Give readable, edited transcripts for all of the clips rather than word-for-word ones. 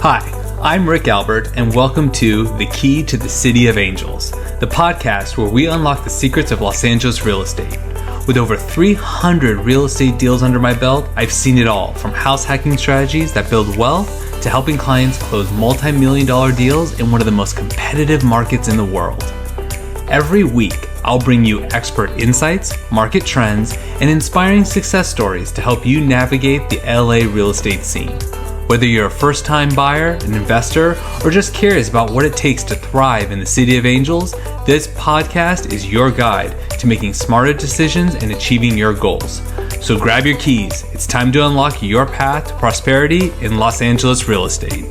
Hi, I'm Rick Albert, and welcome to The Key to the City of Angels, the podcast where we unlock the secrets of Los Angeles real estate. With over 300 real estate deals under my belt, I've seen it all, from house hacking strategies that build wealth to helping clients close multi-million-dollar deals in one of the most competitive markets in the world. Every week, I'll bring you expert insights, market trends, and inspiring success stories to help you navigate the LA real estate scene. Whether you're a first-time buyer, an investor, or just curious about what it takes to thrive in the City of Angels, this podcast is your guide to making smarter decisions and achieving your goals. So grab your keys. It's time to unlock your path to prosperity in Los Angeles real estate.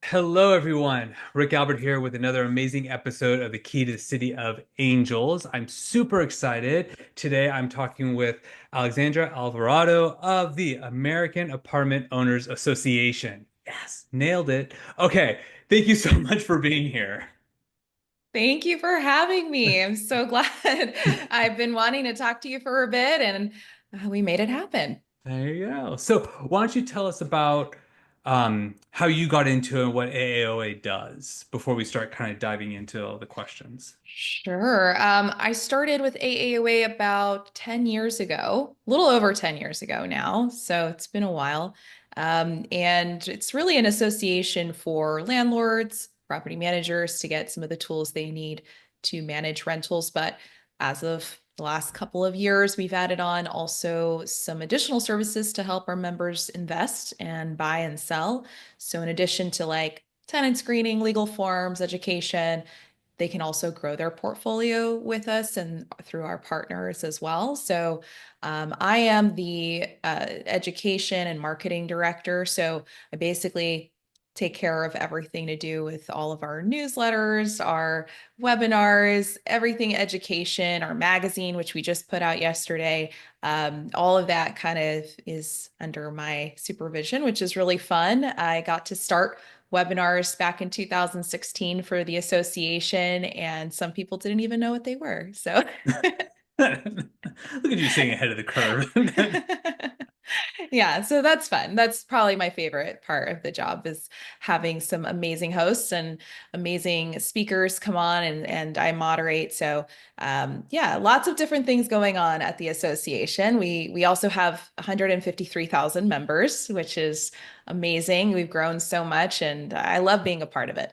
Hello, everyone. Rick Albert here with another amazing episode of The Key to the City of Angels. I'm super excited. Today, I'm talking with Alexandra Alvarado of the American Apartment Owners Association. Yes, nailed it. Okay, thank you so much for being here. Thank you for having me. I'm so glad. I've been wanting to talk to you for a bit and we made it happen. There you go. So why don't you tell us about how you got into it and what AAOA does before we start kind of diving into all the questions? Sure. I started with AAOA about 10 years ago, a little over 10 years ago now. So it's been a while. And it's really an association for landlords, property managers to get some of the tools they need to manage rentals. But as of the last couple of years, we've added on also some additional services to help our members invest and buy and sell. So in addition to like tenant screening, legal forms, education, they can also grow their portfolio with us and through our partners as well. So I am the education and marketing director. So I basically take care of everything to do with all of our newsletters, our webinars, everything education, our magazine, which we just put out yesterday. All of that kind of is under my supervision, which is really fun. I got to start webinars back in 2016 for the association, and some people didn't even know what they were. So Look at you staying ahead of the curve. yeah, so that's fun. That's probably my favorite part of the job is having some amazing hosts and amazing speakers come on and I moderate. So yeah, lots of different things going on at the association. We also have 153,000 members, which is amazing. We've grown so much and I love being a part of it.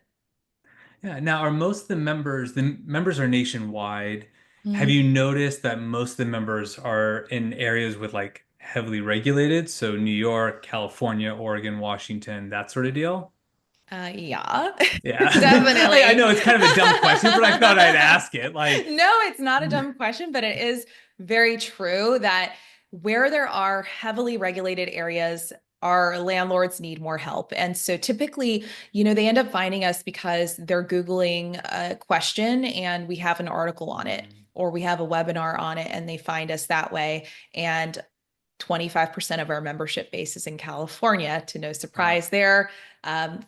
Yeah. Now, are most of the members are nationwide? Have Mm. you noticed that most of the members are in areas with like heavily regulated? So New York, California, Oregon, Washington, that sort of deal? Yeah, Yeah. I definitely. know it's kind of a dumb question, but I thought I'd ask it. Like, No, it's not a dumb question, but it is very true that where there are heavily regulated areas, our landlords need more help. And so typically, they end up finding us because they're Googling a question and we have an article on it or we have a webinar on it and they find us that way. And 25% of our membership base is in California, to no wow. surprise there,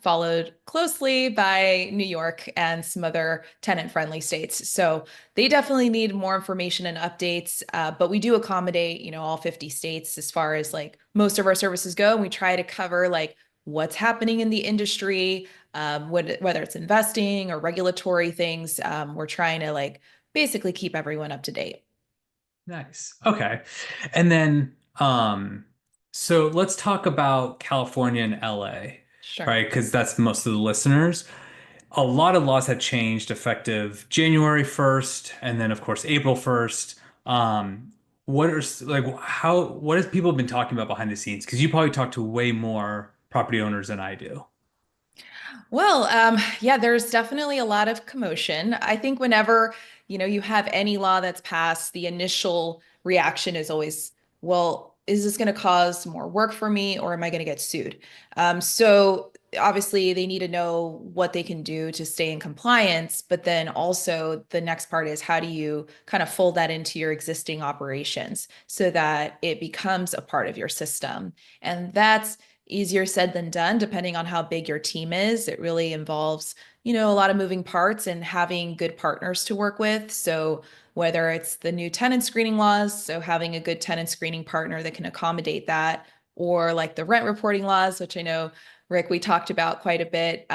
followed closely by New York and some other tenant-friendly states. So they definitely need more information and updates, but we do accommodate, all 50 states as far as like most of our services go. And we try to cover like what's happening in the industry, whether it's investing or regulatory things. We're trying to like basically keep everyone up to date. Nice. Okay. And then, so let's talk about California and LA, Sure. right? Because that's most of the listeners. A lot of laws have changed effective January 1st, and then of course April 1st. What are like what has people been talking about behind the scenes? Because you probably talk to way more property owners than I do. Well, yeah, there's definitely a lot of commotion. I think whenever, you have any law that's passed, the initial reaction is always, well, is this going to cause more work for me or am I going to get sued? So obviously they need to know what they can do to stay in compliance, but then also the next part is how do you kind of fold that into your existing operations so that it becomes a part of your system? And that's easier said than done, depending on how big your team is. It really involves a lot of moving parts and having good partners to work with. So whether it's the new tenant screening laws, so having a good tenant screening partner that can accommodate that, or like the rent reporting laws, which I know, Rick, we talked about quite a bit.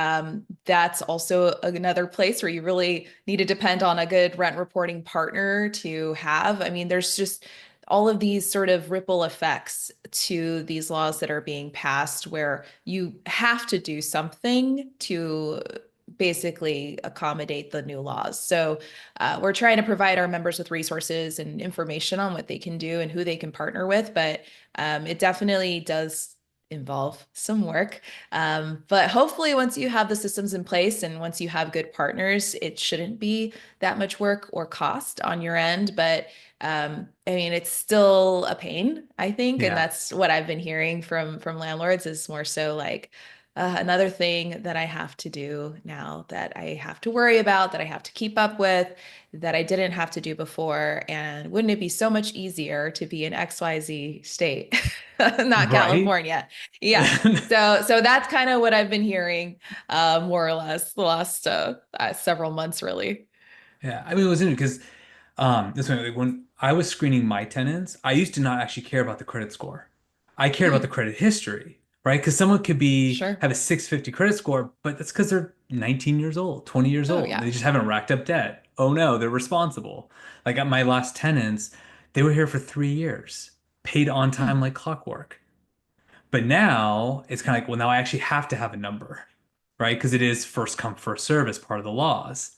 That's also another place where you really need to depend on a good rent reporting partner to have. I mean, there's just all of these sort of ripple effects to these laws that are being passed where you have to do something to basically accommodate the new laws. So we're trying to provide our members with resources and information on what they can do and who they can partner with, but it definitely does involve some work. But hopefully, once you have the systems in place and once you have good partners, it shouldn't be that much work or cost on your end. But I mean, it's still a pain, I think, and Yeah. that's what I've been hearing from landlords is more so like another thing that I have to do now that I have to worry about, that I have to keep up with, that I didn't have to do before. And wouldn't it be so much easier to be in XYZ state, not Right. California? Yeah. So that's kind of what I've been hearing, more or less, the last several months, really. Yeah, I mean, it was interesting because this way, like when I was screening my tenants, I used to not actually care about the credit score. I cared about the Hmm, credit history, right? Because someone could be sure. have a 650 credit score, but that's because they're 19 years old, 20 years Oh, old, and yeah. they just haven't racked up debt. Oh no, they're responsible. Like at my last tenants, they were here for 3 years, paid on time Hmm. like clockwork. But now it's kind of like, well, now I actually have to have a number, right? Because it is first come, first serve as part of the laws.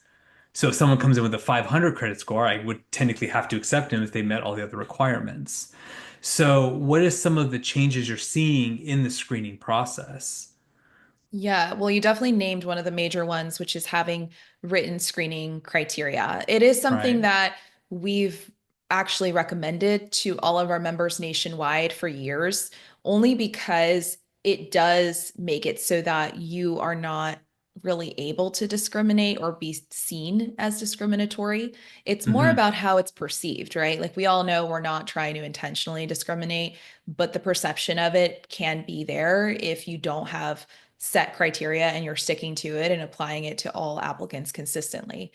So if someone comes in with a 500 credit score, I would technically have to accept them if they met all the other requirements. So what is some of the changes you're seeing in the screening process? Yeah, well, you definitely named one of the major ones, which is having written screening criteria. It is something Right. that we've actually recommended to all of our members nationwide for years, only because it does make it so that you are not really able to discriminate or be seen as discriminatory. It's more Hmm. about how it's perceived, right? Like we all know we're not trying to intentionally discriminate, but the perception of it can be there if you don't have set criteria and you're sticking to it and applying it to all applicants consistently.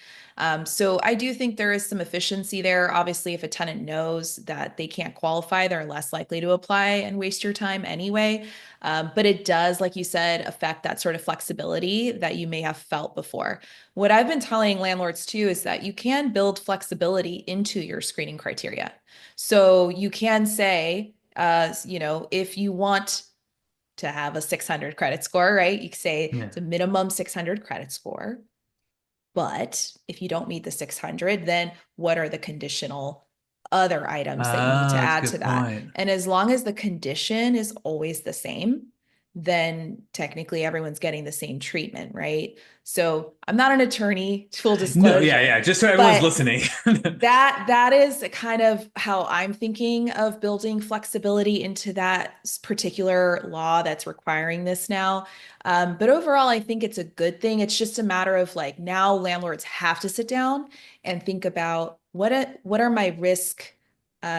So I do think there is some efficiency there. Obviously, if a tenant knows that they can't qualify, they're less likely to apply and waste your time anyway. But it does, like you said, affect that sort of flexibility that you may have felt before. What I've been telling landlords too is that you can build flexibility into your screening criteria. So you can say, if you want to have a 600 credit score, right? You say Yeah. it's a minimum 600 credit score. But if you don't meet the 600, then what are the conditional other items that you need to That's a add to good that? point. And as long as the condition is always the same, then technically everyone's getting the same treatment, right? So I'm not an attorney, full No, yeah, disclosure, yeah, just so everyone's but listening. that is kind of how I'm thinking of building flexibility into that particular law that's requiring this now. But overall, I think it's a good thing. It's just a matter of like now landlords have to sit down and think about what are my risk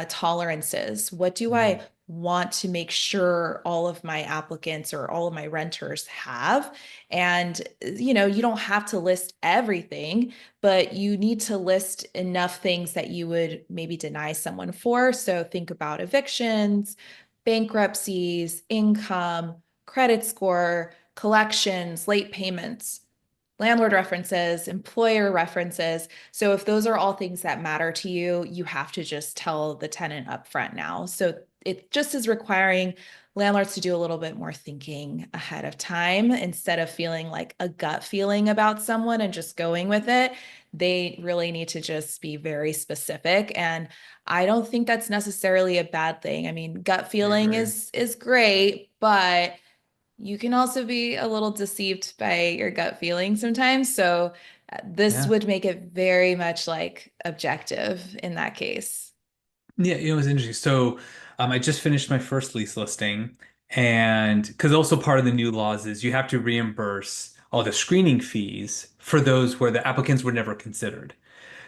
tolerances? What do I Mhm. want to make sure all of my applicants or all of my renters have? And you don't have to list everything, but you need to list enough things that you would maybe deny someone for. So think about evictions, bankruptcies, income, credit score, collections, late payments, landlord references, employer references. So if those are all things that matter to you, you have to just tell the tenant up front now. So it just is requiring landlords to do a little bit more thinking ahead of time instead of feeling like a gut feeling about someone and just going with it. They really need to just be very specific. And I don't think that's necessarily a bad thing. I mean, gut I feeling agree. is great, but you can also be a little deceived by your gut feeling sometimes. So this Yeah. would make it very much like objective in that case. Yeah, it was interesting. So, I just finished my first lease listing, and because also part of the new laws is you have to reimburse all the screening fees for those where the applicants were never considered.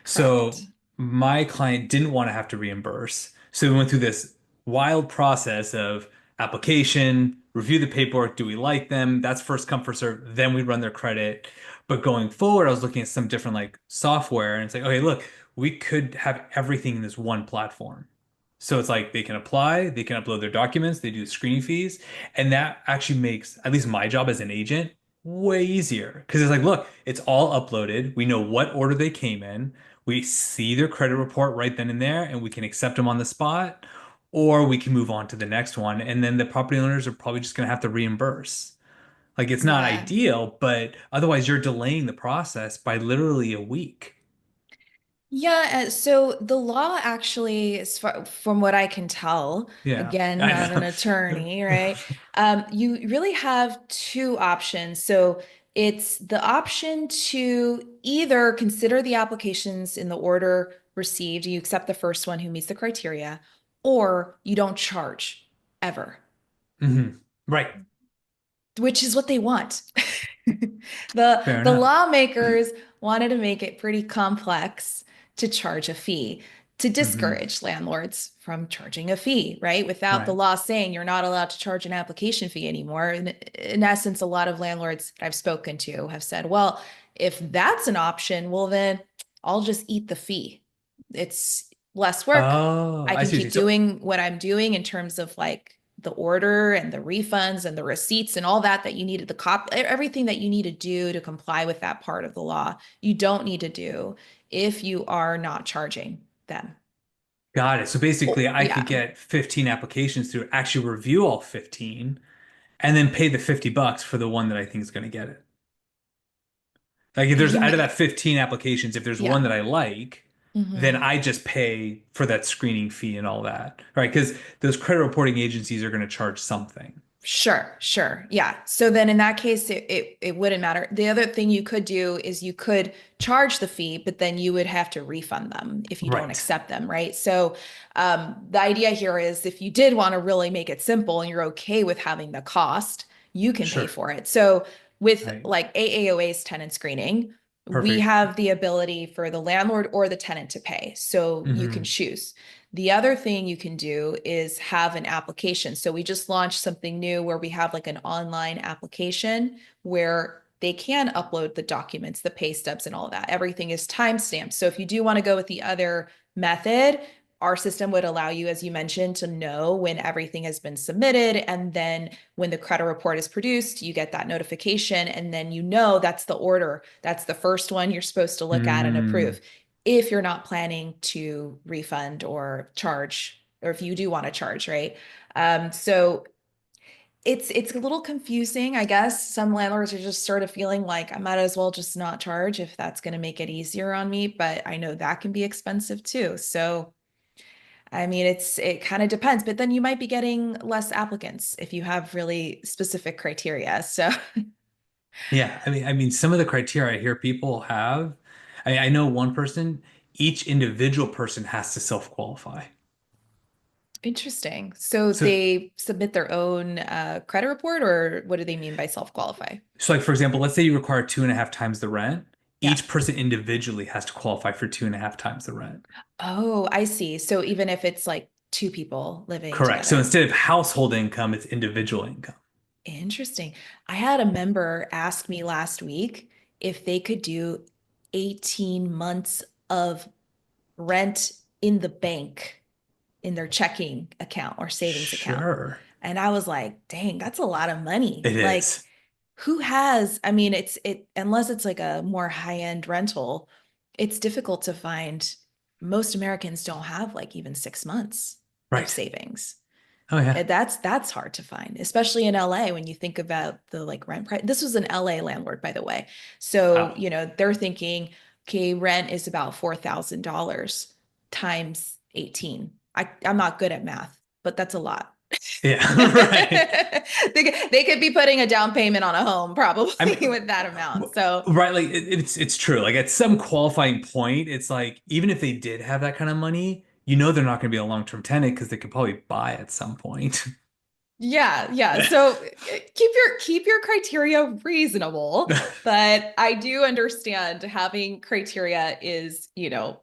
So, Correct. my client didn't want to have to reimburse. So, we went through this wild process of application, review the paperwork. Do we like them? That's first come, first serve. Then we run their credit. But going forward, I was looking at some different like software and it's like, okay, look, we could have everything in this one platform. So it's like they can apply, they can upload their documents, they do the screening fees, and that actually makes at least my job as an agent way easier. Because it's like, look, it's all uploaded. We know what order they came in. We see their credit report right then and there, and we can accept them on the spot, or we can move on to the next one. And then the property owners are probably just going to have to reimburse. Like it's not Yeah. ideal, but otherwise you're delaying the process by literally a week. Yeah, so the law actually, from what I can tell, Yeah, again, I not an know. attorney, right? You really have two options. So it's the option to either consider the applications in the order received, you accept the first one who meets the criteria, or you don't charge ever, Mhm. Right. which is what they want. The Fair the enough. lawmakers wanted to make it pretty complex to charge a fee to Hmm. discourage landlords from charging a fee, right? Without the Right. law saying you're not allowed to charge an application fee anymore. And in essence, a lot of landlords that I've spoken to have said, well, if that's an option, well, then I'll just eat the fee. It's less work. Oh, I I can see what you keep so doing what I'm doing in terms of like the order and the refunds and the receipts and all that you needed, everything that you need to do to comply with that part of the law, you don't need to do if you are not charging them. got it. So basically Oh, I could yeah. get 15 applications through, actually review all 15, and then pay the $50 for the one that I think is going to get it. Like if there's You out of may, that 15 applications, if there's one yeah. that I like, then Hmm. I just pay for that screening fee and all that. Right? Because those credit reporting agencies are going to charge something. Sure, sure. Yeah. So then in that case, it wouldn't matter. The other thing you could do is you could charge the fee, but then you would have to refund them if you don't Right. accept them, right? So the idea here is if you did want to really make it simple and you're okay with having the cost, you can pay Sure. for it. So with Right. like AAOA's tenant screening, we Perfect. have the ability for the landlord or the tenant to pay. So you can Hmm. choose. The other thing you can do is have an application. So we just launched something new where we have like an online application where they can upload the documents, the pay stubs, and all that. Everything is timestamped. So if you do want to go with the other method, our system would allow you, as you mentioned, to know when everything has been submitted. And then when the credit report is produced, you get that notification. And then you know that's the order. That's the first one you're supposed to look at and Mm. approve if you're not planning to refund or charge, or if you do want to charge, right? So it's a little confusing, I guess. Some landlords are just sort of feeling like I might as well just not charge if that's going to make it easier on me, but I know that can be expensive too. So I mean, it kind of depends, but then you might be getting less applicants if you have really specific criteria. So Yeah. I mean, some of the criteria I hear people have, I know one person, each individual person has to self-qualify. interesting. So So, they submit their own credit report, or what do they mean by self-qualify? so like for example, let's say you require 2.5 times the rent. Yeah. Each person individually has to qualify for 2.5 times the rent. Oh, I see. So even if it's like two people living Correct. So together. instead of household income, it's individual income. Interesting. I had a member ask me last week if they could do 18 months of rent in the bank in their checking account or savings account. Sure. And I was like, dang, that's a lot of money. It Like, is. who has, I mean, unless it's like a more high-end rental, it's difficult to find. Most Americans don't have like even 6 months of Right. savings. Oh yeah. That's hard to find, especially in LA when you think about the like rent price. This was an LA landlord, by the way. So, Wow. they're thinking, okay, rent is about $4,000 times 18. I'm not good at math, but that's a lot. Yeah. Right. They could be putting a down payment on a home probably I mean, with that amount. So right, like it's true. Like at some qualifying point, it's like even if they did have that kind of money, they're not going to be a long-term tenant because they could probably buy at some point. yeah, yeah. So keep your criteria reasonable, but I do understand having criteria is,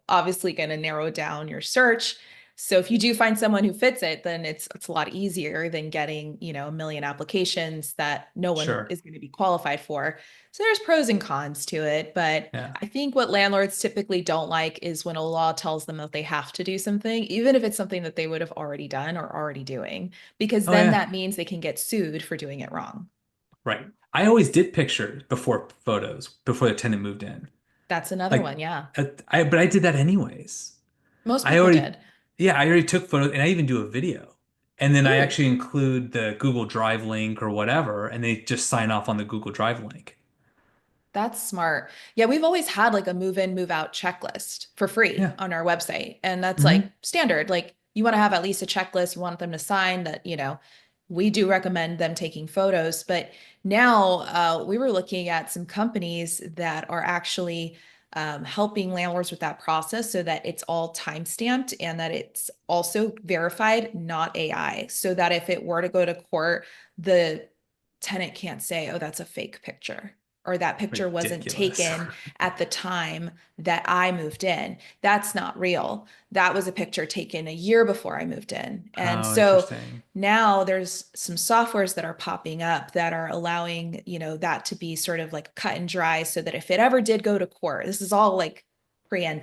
obviously going to narrow down your search. So if you do find someone who fits it, then it's a lot easier than getting, a million applications that no one Sure. is going to be qualified for. So there's pros and cons to it, but Yeah. I think what landlords typically don't like is when a law tells them that they have to do something, even if it's something that they would have already done or already doing, because Oh then yeah. that means they can get sued for doing it wrong. Right. I always did pictures before photos, before the tenant moved in. That's another Like, one. Yeah. but I did that anyways. Most I people already, did. yeah, I already took photos and I even do a video. And then I Ooh. actually include the Google Drive link or whatever, and they just sign off on the Google Drive link. That's smart. Yeah, we've always had like a move in, move out checklist for free Yeah. on our website. And that's like Hmm. standard. Like you want to have at least a checklist. You want them to sign that, we do recommend them taking photos. But now we were looking at some companies that are actually helping landlords with that process so that it's all time stamped and that it's also verified, not AI. So that if it were to go to court, the tenant can't say, oh, that's a fake picture or that picture wasn't Ridiculous. taken at the time that I moved in. That's not real. That was a picture taken a year before I moved in. And Oh, so interesting. now there's some softwares that are popping up that are allowing, that to be sort of like cut and dry so that if it ever did go to court, this is all like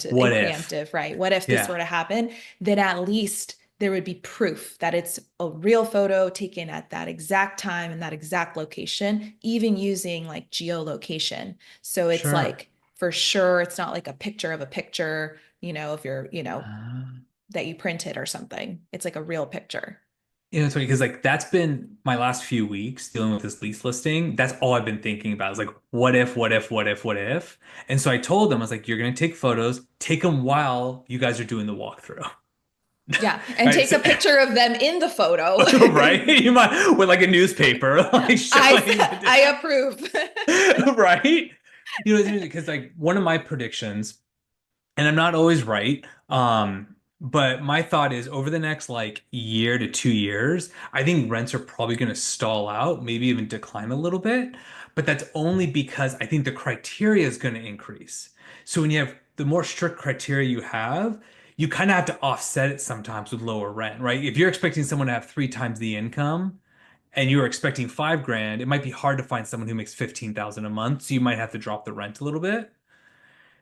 What if? preemptive, right? What if this were Yeah, to happen? Then at least there would be proof that it's a real photo taken at that exact time and that exact location, even using like geolocation. So it's sure. like for sure, it's not like a picture of a picture, if you're, Uh, that you printed or something. It's like a real picture. it's funny because like that's been my last few weeks dealing with this lease listing. That's all I've been thinking about is like, what if, what if, what if, what if? And so I told them, I was like, you're gonna take photos, take them while you guys are doing the walkthrough. Yeah. And Right? take So, a picture of them in the photo. right? You might with like a newspaper, like showing I the approve. right? You know, it's interesting because like one of my predictions, and I'm not always right, but my thought is over the next like year to 2 years, I think rents are probably going to stall out, maybe even decline a little bit. But that's only because I think the criteria is going to increase. So when you have the more strict criteria you have, you kind of have to offset it sometimes with lower rent, right? If you're expecting someone to have 3 times the income, and you're expecting 5 grand, it might be hard to find someone who makes 15,000 a month. So you might have to drop the rent a little bit.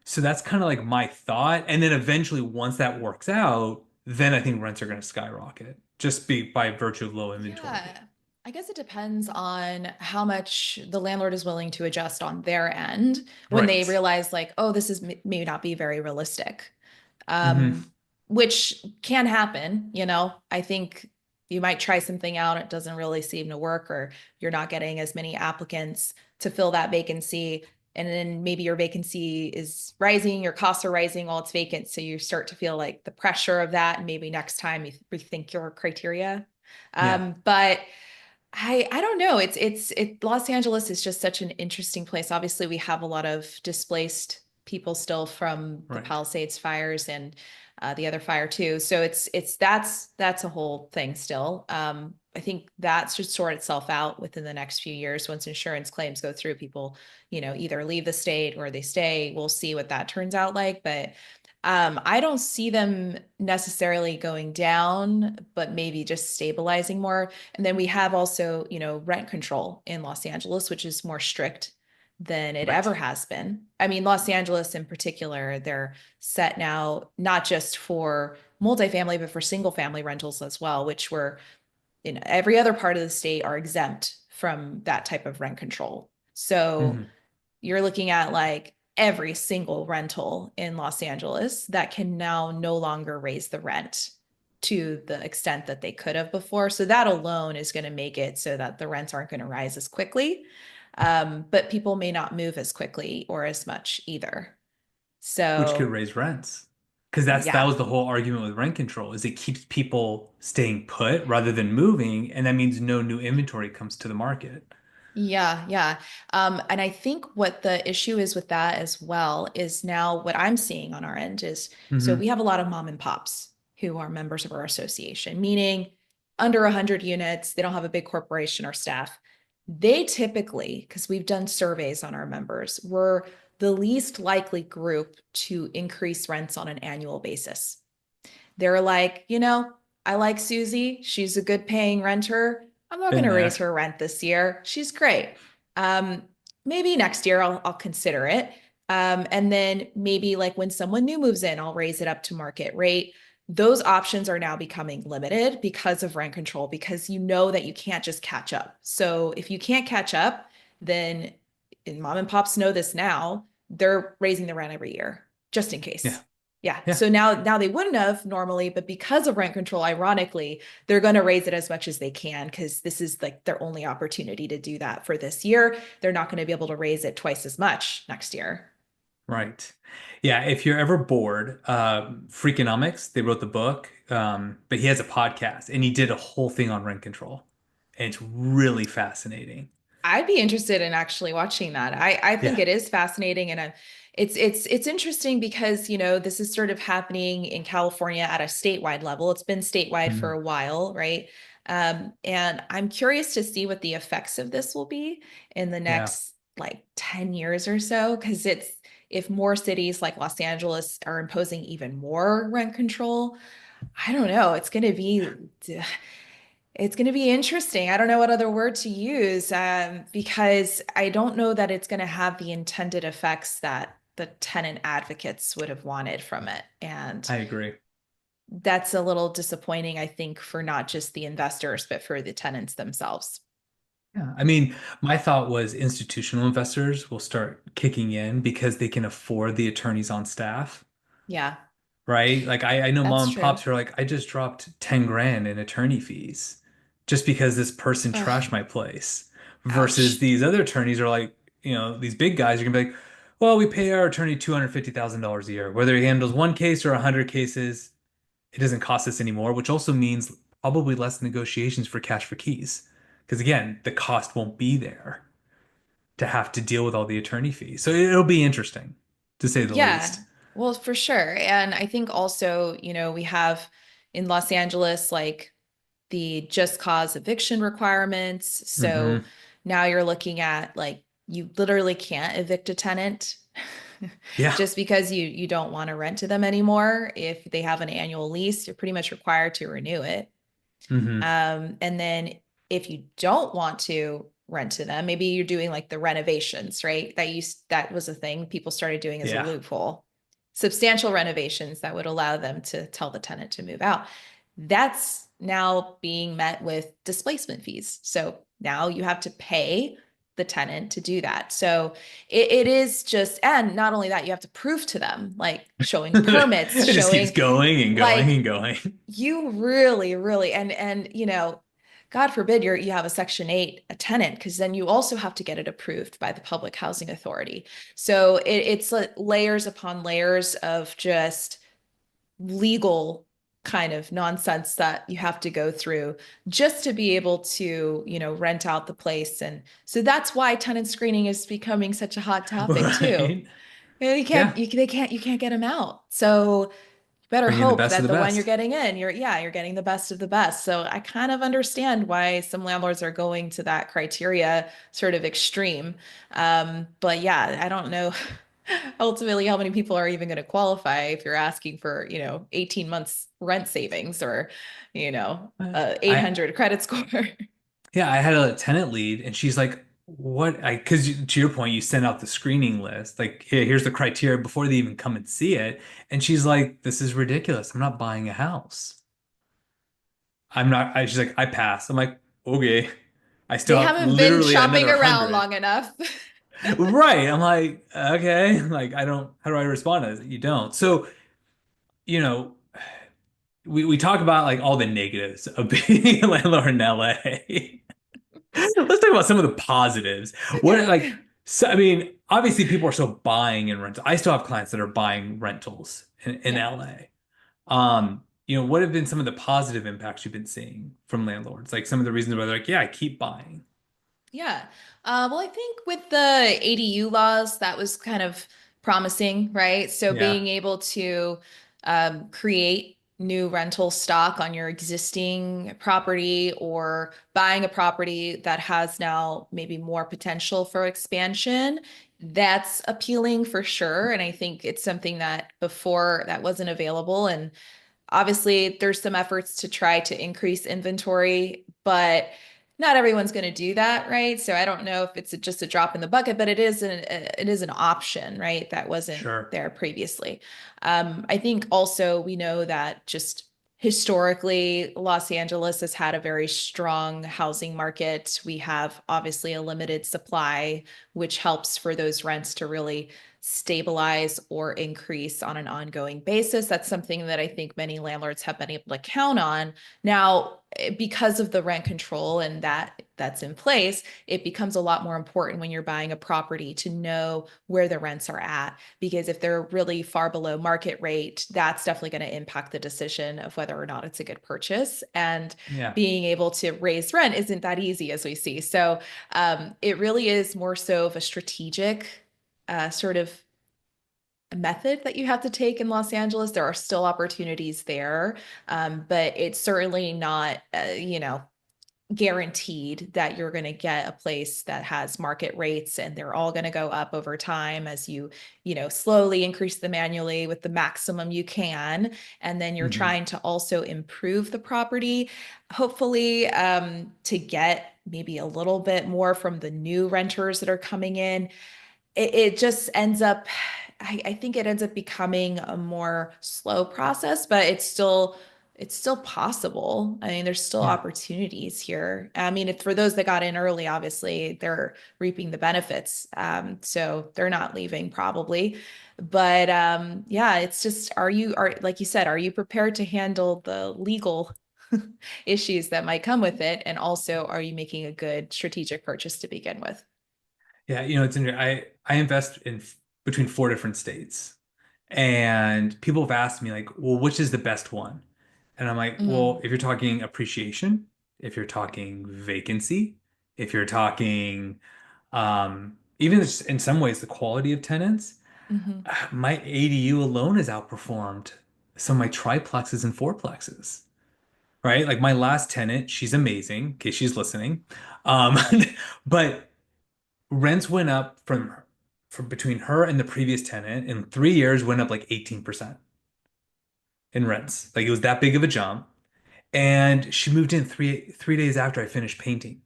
So that's kind of like my thought. And then eventually, once that works out, then I think rents are going to skyrocket just by virtue of low inventory. Yeah. I guess it depends on how much the landlord is willing to adjust on their end when they Right. realize, like, oh, this is may not be very realistic, Hmm. um, which can happen. I think you might try something out, it doesn't really seem to work, or you're not getting as many applicants to fill that vacancy. And then maybe your vacancy is rising, your costs are rising while it's vacant. So you start to feel like the pressure of that. And maybe next time you rethink your criteria. Yeah. But I don't know. Los Angeles is just such an interesting place. Obviously, we have a lot of displaced people still from the Right. Palisades fires and the other fire too. So that's a whole thing still. I think that should sort itself out within the next few years. Once insurance claims go through, people, either leave the state or they stay. We'll see what that turns out like. But I don't see them necessarily going down, but maybe just stabilizing more. And then we have also, rent control in Los Angeles, which is more strict than it Right. ever has been. I mean, Los Angeles in particular, they're set now not just for multifamily, but for single family rentals as well, which were in every other part of the state are exempt from that type of rent control. So Hmm. you're looking at like every single rental in Los Angeles that can now no longer raise the rent to the extent that they could have before. So that alone is going to make it so that the rents aren't going to rise as quickly. But people may not move as quickly or as much either. Which could So raise rents. Because that yeah, was the whole argument with rent control is it keeps people staying put rather than moving, and that means no new inventory comes to the market. yeah, yeah. And I think what the issue is with that as well is now what I'm seeing on our end is so we Hmm. have a lot of mom and pops who are members of our association, meaning under 100 units, they don't have a big corporation or staff. They typically, because we've done surveys on our members, were the least likely group to increase rents on an annual basis. they're like, I like Susie. She's a good paying renter. I'm not going Been to raise there. her rent this year. She's great. Um, Maybe next year I'll consider it. And then maybe like when someone new moves in, I'll raise it up to market rate. Those options are now becoming limited because of rent control, because you know that you can't just catch up. So if you can't catch up, then and mom and pops know this now, they're raising the rent every year just in Yeah. case. Yeah. Yeah. So now they wouldn't have normally, but because of rent control, ironically, they're going to raise it as much as they can because this is like their only opportunity to do that for this year. They're not going to be able to raise it twice as much next year. Right. Yeah. If you're ever bored, Freakonomics, they wrote the book, but he has a podcast and he did a whole thing on rent control. And it's really fascinating. I'd be interested in actually watching that. I think Yeah. it is fascinating, and it's interesting because this is sort of happening in California at a statewide level. It's been statewide for Mhm. a while, right? And I'm curious to see what the effects of this will be in the Yeah. next like 10 years or so, because it's if more cities like Los Angeles are imposing even more rent control, I don't know. It's going to be interesting. I don't know what other word to use because I don't know that it's going to have the intended effects that the tenant advocates would have wanted from it. And I agree. that's a little disappointing, I think, for not just the investors, but for the tenants themselves. Yeah. I mean, my thought was institutional investors will start kicking in because they can afford the attorneys on staff. Yeah, Right? Like I know that's mom and true. pops who are like, I just dropped 10 grand in attorney fees just because this person Ugh, trashed my place. Versus ouch. these other attorneys are like, these big guys are gonna be like, well, we pay our attorney $250,000 a year. Whether he handles one case or 100 cases, it doesn't cost us anymore, which also means probably less negotiations for cash for keys. Because again, the cost won't be there to have to deal with all the attorney fees. So it'll be interesting, to say the Yeah, least. well, for sure. And I think also, we have in Los Angeles, like the just cause eviction requirements. So Hmm. now you're looking at like you literally can't evict a tenant Yeah. just because you don't want to rent to them anymore. If they have an annual lease, you're pretty much required to renew it. Hmm. And then if you don't want to rent to them, maybe you're doing like the renovations, right? That was a thing people started doing as a Yeah. loophole. Substantial renovations that would allow them to tell the tenant to move out. That's now being met with displacement fees. So now you have to pay the tenant to do that. So it is just, and not only that, you have to prove to them, like showing permits, It just keeps showing going and going like and going. you really and God forbid you have a Section 8 a tenant, because then you also have to get it approved by the Public Housing Authority. So it's like layers upon layers of just legal kind of nonsense that you have to go through just to be able to rent out the place. And so that's why tenant screening is becoming such a hot topic too. Right? You can't Yeah. you they can't you can't get them out. So better Bring in the hope best of that the the one you're best. getting in, you're getting the best of the best. So I kind of understand why some landlords are going to that criteria sort of extreme. But yeah, I don't know ultimately how many people are even going to qualify if you're asking for, 18 months rent savings or, I 800 credit score. yeah, I had a tenant lead and she's like, what? Because to your point, you send out the screening list. Like, here's the criteria before they even come and see it. And she's like, this is ridiculous. I'm not buying a house. I'm not. She's like, I pass. I'm like, okay. I still They have haven't been literally shopping another around 100. long enough. Right. I'm like, okay. Like, I don't, how do I respond to this? You don't. So, you know, we talk about like all the negatives of being a landlord in LA. Let's talk about some of the positives. What Okay. like so, I mean, obviously people are still buying in rentals. I still have clients that are buying rentals in Yeah. LA. What have been some of the positive impacts you've been seeing from landlords? Like some of the reasons why they're like, yeah, I keep buying. Yeah. Well, I think with the ADU laws, that was kind of promising, right? So Yeah. being able to create new rental stock on your existing property or buying a property that has now maybe more potential for expansion, that's appealing for sure. And I think it's something that before that wasn't available. And Obviously, there's some efforts to try to increase inventory, but not everyone's going to do that, right? So I don't know if it's just a drop in the bucket, but it is an option, right? That wasn't Sure. there previously. I think also we know that just historically, Los Angeles has had a very strong housing market. We have obviously a limited supply, which helps for those rents to really stabilize or increase on an ongoing basis. That's something that I think many landlords have been able to count on. Now, because of the rent control and that's in place, it becomes a lot more important when you're buying a property to know where the rents are at. Because if they're really far below market rate, that's definitely going to impact the decision of whether or not it's a good purchase. And Yeah. being able to raise rent isn't that easy, as we see. So it really is more so of a strategic sort of method that you have to take in Los Angeles. There are still opportunities there, but it's certainly not, guaranteed that you're going to get a place that has market rates and they're all going to go up over time as you slowly increase them annually with the maximum you can. And then you're Hmm. trying to also improve the property, hopefully, to get maybe a little bit more from the new renters that are coming in. It just ends up, I think it ends up becoming a more slow process, but it's still possible. I mean, there's still Yeah. opportunities here. I mean, for those that got in early, obviously they're reaping the benefits. So they're not leaving probably. But yeah, it's just, like you said, are you prepared to handle the legal issues that might come with it? And also, are you making a good strategic purchase to begin with? Yeah, it's interesting. I invest in between four different states, and people have asked me like, well, which is the best one? And I'm like, well, Mm-hmm. if you're talking appreciation, if you're talking vacancy, if you're talking even in some ways the quality of tenants, Mm-hmm. my ADU alone has outperformed some of my triplexes and fourplexes. Right? Like my last tenant, she's amazing, in case she's listening. Um, but rents went up from between her and the previous tenant in 3 years went up like 18% in rents. Like it was that big of a jump. And she moved in three days after I finished painting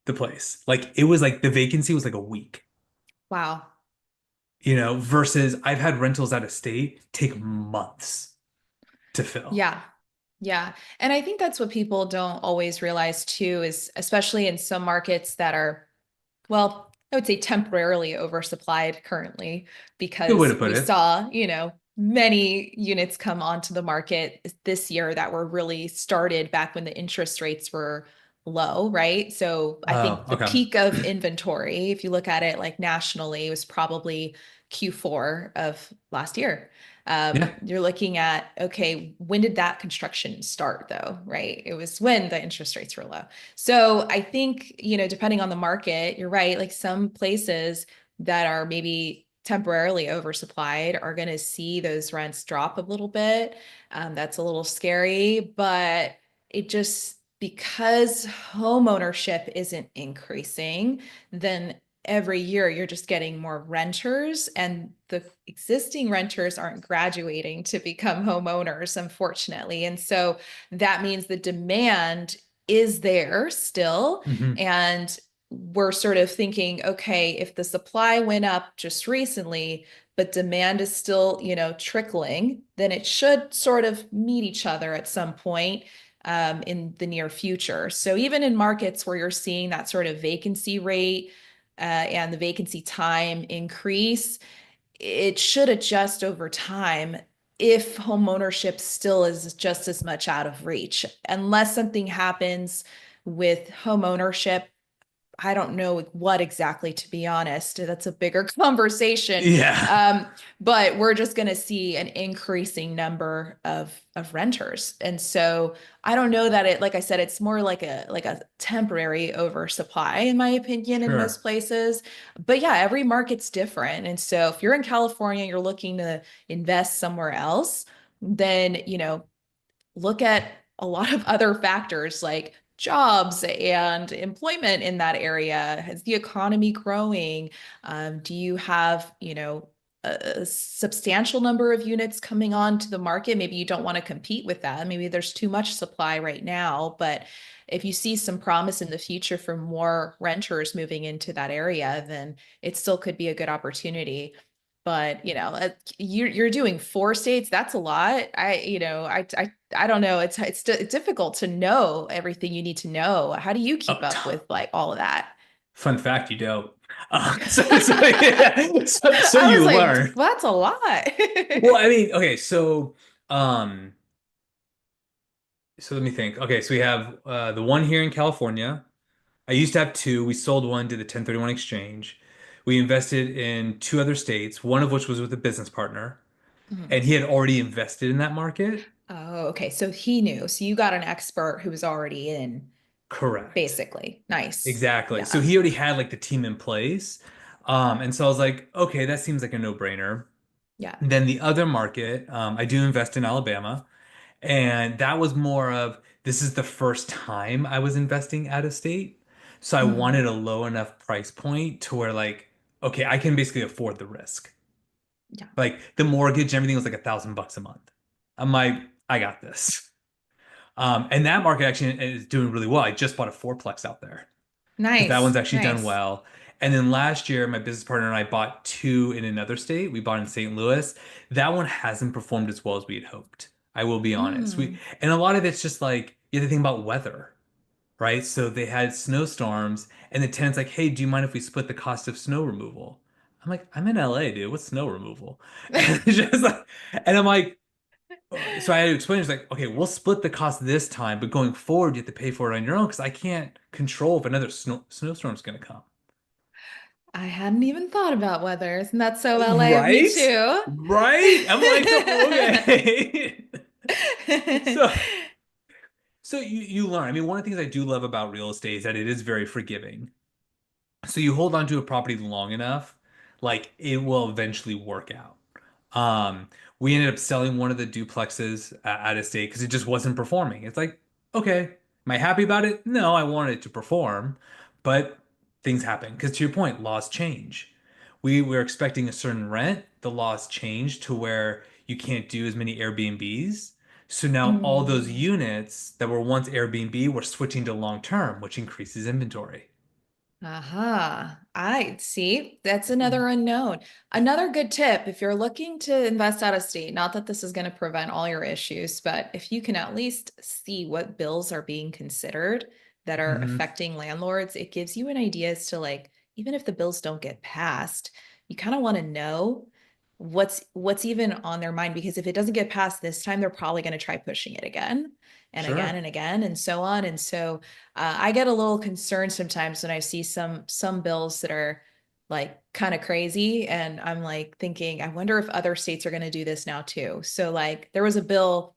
the place. Like it was like the vacancy was like a week, Wow. versus I've had rentals out of state take months to fill. Yeah. Yeah. And I think that's what people don't always realize too, is especially in some markets that are, well, I would say temporarily oversupplied currently, Good way to because put we it. saw, many units come onto the market this year that were really started back when the interest rates were low, right? So I Oh, think the okay. peak of inventory, if you look at it like nationally, was probably Q4 of last year. Yeah, You're looking at, okay, when did that construction start though, right? It was when the interest rates were low. So I think, depending on the market, you're right. Like some places that are maybe temporarily oversupplied are going to see those rents drop a little bit. That's a little scary, but it just, because home ownership isn't increasing, then every year you're just getting more renters, and the existing renters aren't graduating to become homeowners, unfortunately. And so that means the demand is there still. hmm. And we're sort of thinking, okay, if the supply went up just recently, but demand is still, trickling, then it should sort of meet each other at some point in the near future. So even in markets where you're seeing that sort of vacancy rate and the vacancy time increase, it should adjust over time if home ownership still is just as much out of reach. Unless something happens with home ownership, I don't know what exactly, to be honest. That's a bigger conversation. Yeah, But we're just going to see an increasing number of renters. And so I don't know that like I said, it's more like a temporary oversupply, in my opinion, in most sure. places. But yeah, every market's different. And so if you're in California, you're looking to invest somewhere else, then, look at a lot of other factors like jobs and employment in that area. Is the economy growing? Do you have, a substantial number of units coming onto the market, maybe you don't want to compete with that. Maybe there's too much supply right now, but if you see some promise in the future for more renters moving into that area, then it still could be a good opportunity. But you're doing 4 states. That's a lot. I don't know. It's difficult to know everything you need to know. How do you keep Oh, up with like all of that? fun fact, you don't. Yeah, so I was you like, learn. well, that's a lot. Well, I mean, okay, um, so let me think. Okay, so we have the one here in California. I used to have two. We sold one, did the 1031 exchange. We invested in two other states, one of which was with a business partner, Mhm. and he had already invested in that market. Oh, okay. So he knew. So you got an expert who was already in, Correct. basically. Nice. Exactly. So Yeah. he already had like the team in place. And so I was like, okay, that seems like a no-brainer. Yeah. And then the other market, I do invest in Alabama. And that was more of this is the first time I was investing out of state. So I Mhm. wanted a low enough price point to where like, okay, I can basically afford the risk. Yeah. Like the mortgage, everything was like $1,000 a month. I'm like, I got this. And that market actually is doing really well. I just bought a fourplex out there because that one's Nice. actually done Nice. well. And then last year, my business partner and I bought two in another state. We bought in St. Louis. That one hasn't performed as well as we had hoped. I will be honest. Mm. And a lot of it's just like you have to think about weather, right? So they had snowstorms, and the tenant's like, "Hey, do you mind if we split the cost of snow removal?" I'm like, "I'm in LA, dude. What's snow removal?" And it's just like, and I'm like, so I had to explain, it's like, okay, we'll split the cost this time, but going forward, you have to pay for it on your own because I can't control if another snowstorm's going to come. I hadn't even thought about weather. Isn't that so LA of me Right? too? Right? I'm like, so, okay. So, so you learn. I mean, one of the things I do love about real estate is that it is very forgiving. So you hold on to a property long enough, like it will eventually work out. We ended up selling one of the duplexes out of state because it just wasn't performing. It's like, okay, am I happy about it? No, I wanted it to perform, but things happen. Because to your point, laws change. We were expecting a certain rent. The laws changed to where you can't do as many Airbnbs. So now all those Mm. units that were once Airbnb were switching to long term, which increases inventory. Aha. I see. That's another unknown. Another good tip if you're looking to invest out of state, not that this is going to prevent all your issues, but if you can at least see what bills are being considered that are Hmm. affecting landlords, it gives you an idea as to like, even if the bills don't get passed, you kind of want to know what's even on their mind because if it doesn't get passed this time, they're probably going to try pushing it again and again Sure. and again and so on. And so I get a little concerned sometimes when I see some bills that are like kind of crazy, and I'm like thinking, I wonder if other states are going to do this now too. So like there was a bill,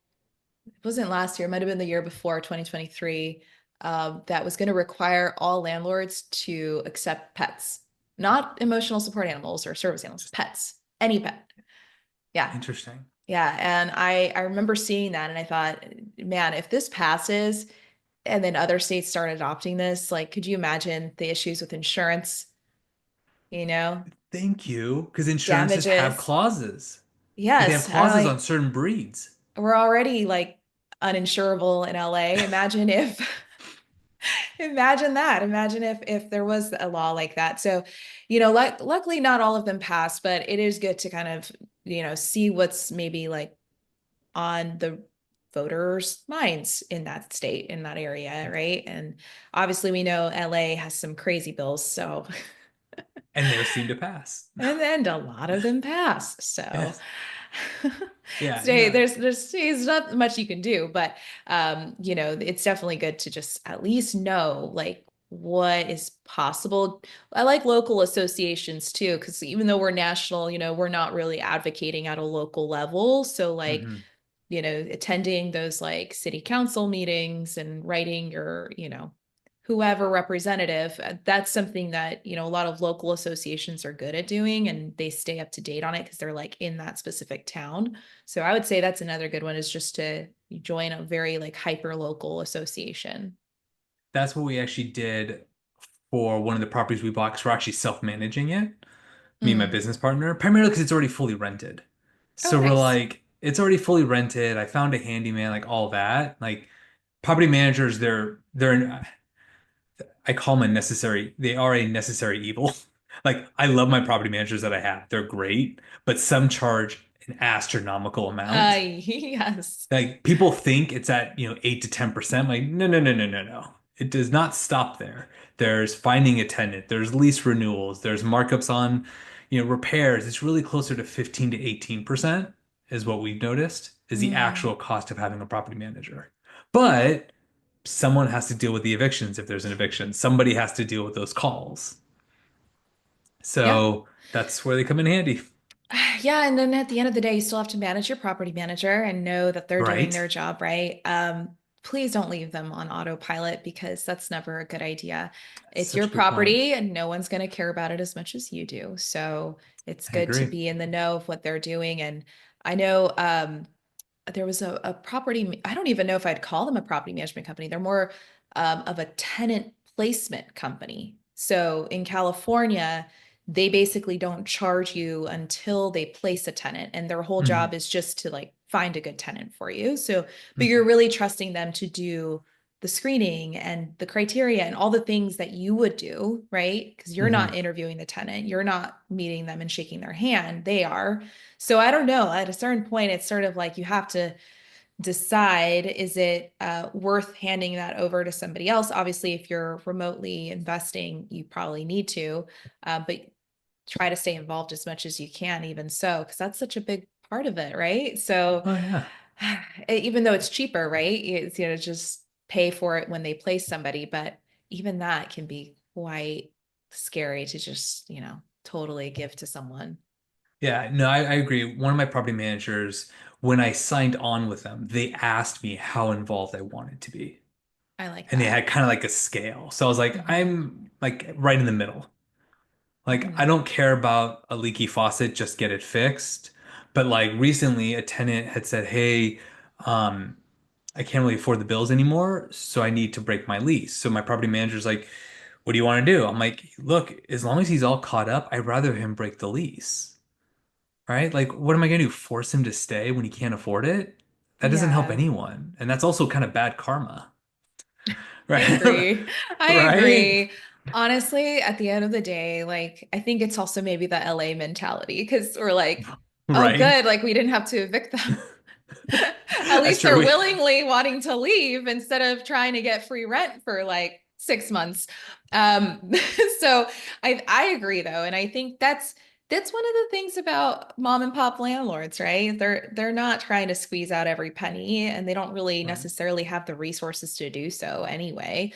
it wasn't last year, it might have been the year before, 2023, that was going to require all landlords to accept pets, not emotional support animals or service animals, pets, any pet. Yeah, Interesting. yeah, and I remember seeing that, and I thought, man, if this passes and then other states start adopting this, like, could you imagine the issues with insurance, you know, Thank you. Because insurances have damages? clauses. Like they have Yes, I'm clauses on like, certain breeds. we're already like uninsurable in LA. Imagine if, imagine that. Imagine if there was a law like that. So, luckily not all of them passed, but it is good to kind of, see what's maybe like on the voters' minds in that state, in that area, right? And obviously, we know LA has some crazy bills, so And those seem to pass. and a lot of them pass. So, Yes. Yeah, so no. there's not much you can do, but it's definitely good to just at least know like what is possible. I like local associations too, because even though we're national, we're not really advocating at a local level. So like Hmm. attending those like city council meetings and writing your, whoever representative, that's something that, a lot of local associations are good at doing and they stay up to date on it because they're like in that specific town. So I would say that's another good one is just to join a very like hyper local association. That's what we actually did for one of the properties we bought because we're actually self-managing it. me and my Mm. business partner, primarily because it's already fully rented. Oh, So we're nice. like, it's already fully rented. I found a handyman, like all that. Like property managers, I call them they are a necessary evil. Like I love my property managers that I have. They're great, but some charge an astronomical amount. Yes. Like people think it's at, 8 to 10%. Like, no, no, no, no, no, no. It does not stop there. There's finding a tenant, there's lease renewals, there's markups on, repairs. It's really closer to 15 to 18% is what we've noticed is the Mm. actual cost of having a property manager. But someone has to deal with the evictions if there's an eviction. Somebody has to deal with those calls. Yeah. So that's where they come in handy. Yeah, and then at the end of the day, you still have to manage your property manager and know that they're doing Right? their job right. Please don't leave them on autopilot because that's never a good idea. It's Such your a good point. property and no one's going to care about it as much as you do. So it's I good to agree. be in the know of what they're doing. And I know there was a property, I don't even know if I'd call them a property management company. They're more of a tenant placement company. So in California, they basically don't charge you until they place a tenant, and their whole Hmm. job is just to like find a good tenant for you. So, but you're Hmm. really trusting them to do the screening and the criteria and all the things that you would do, right? Because you're not Hmm. interviewing the tenant, you're not meeting them and shaking their hand, they are. So I don't know. At a certain point, it's sort of like you have to decide, is it worth handing that over to somebody else? Obviously, if you're remotely investing, you probably need to, but try to stay involved as much as you can, even so, because that's such a big part of it, right? So Oh yeah. even though it's cheaper, right? It's, just pay for it when they place somebody, but even that can be quite scary to just, totally give to someone. Yeah, no, I agree. One of my property managers, when I signed on with them, they asked me how involved I wanted to be. I like And they that. had kind of like a scale. So I was like, Hmm. I'm like right in the middle. Like, I Hmm. don't care about a leaky faucet, just get it fixed. But like recently, a tenant had said, hey, um, I can't really afford the bills anymore, so I need to break my lease. So my property manager's like, what do you want to do? I'm like, look, as long as he's all caught up, I'd rather him break the lease. Right? Like, what am I going to do? Force him to stay when he can't afford it? That doesn't help Yeah. anyone. And that's also kind of bad karma. I Right? agree. I Right? agree. Honestly, at the end of the day, like I think it's also maybe the LA mentality because we're like, oh, Right? good, like we didn't have to evict them. At That's least true. they're willingly wanting to leave instead of trying to get free rent for like 6 months. Um, so I agree though, and I think that's one of the things about mom and pop landlords, right? They're not trying to squeeze out every penny, and they don't really Right. necessarily have the resources to do so anyway.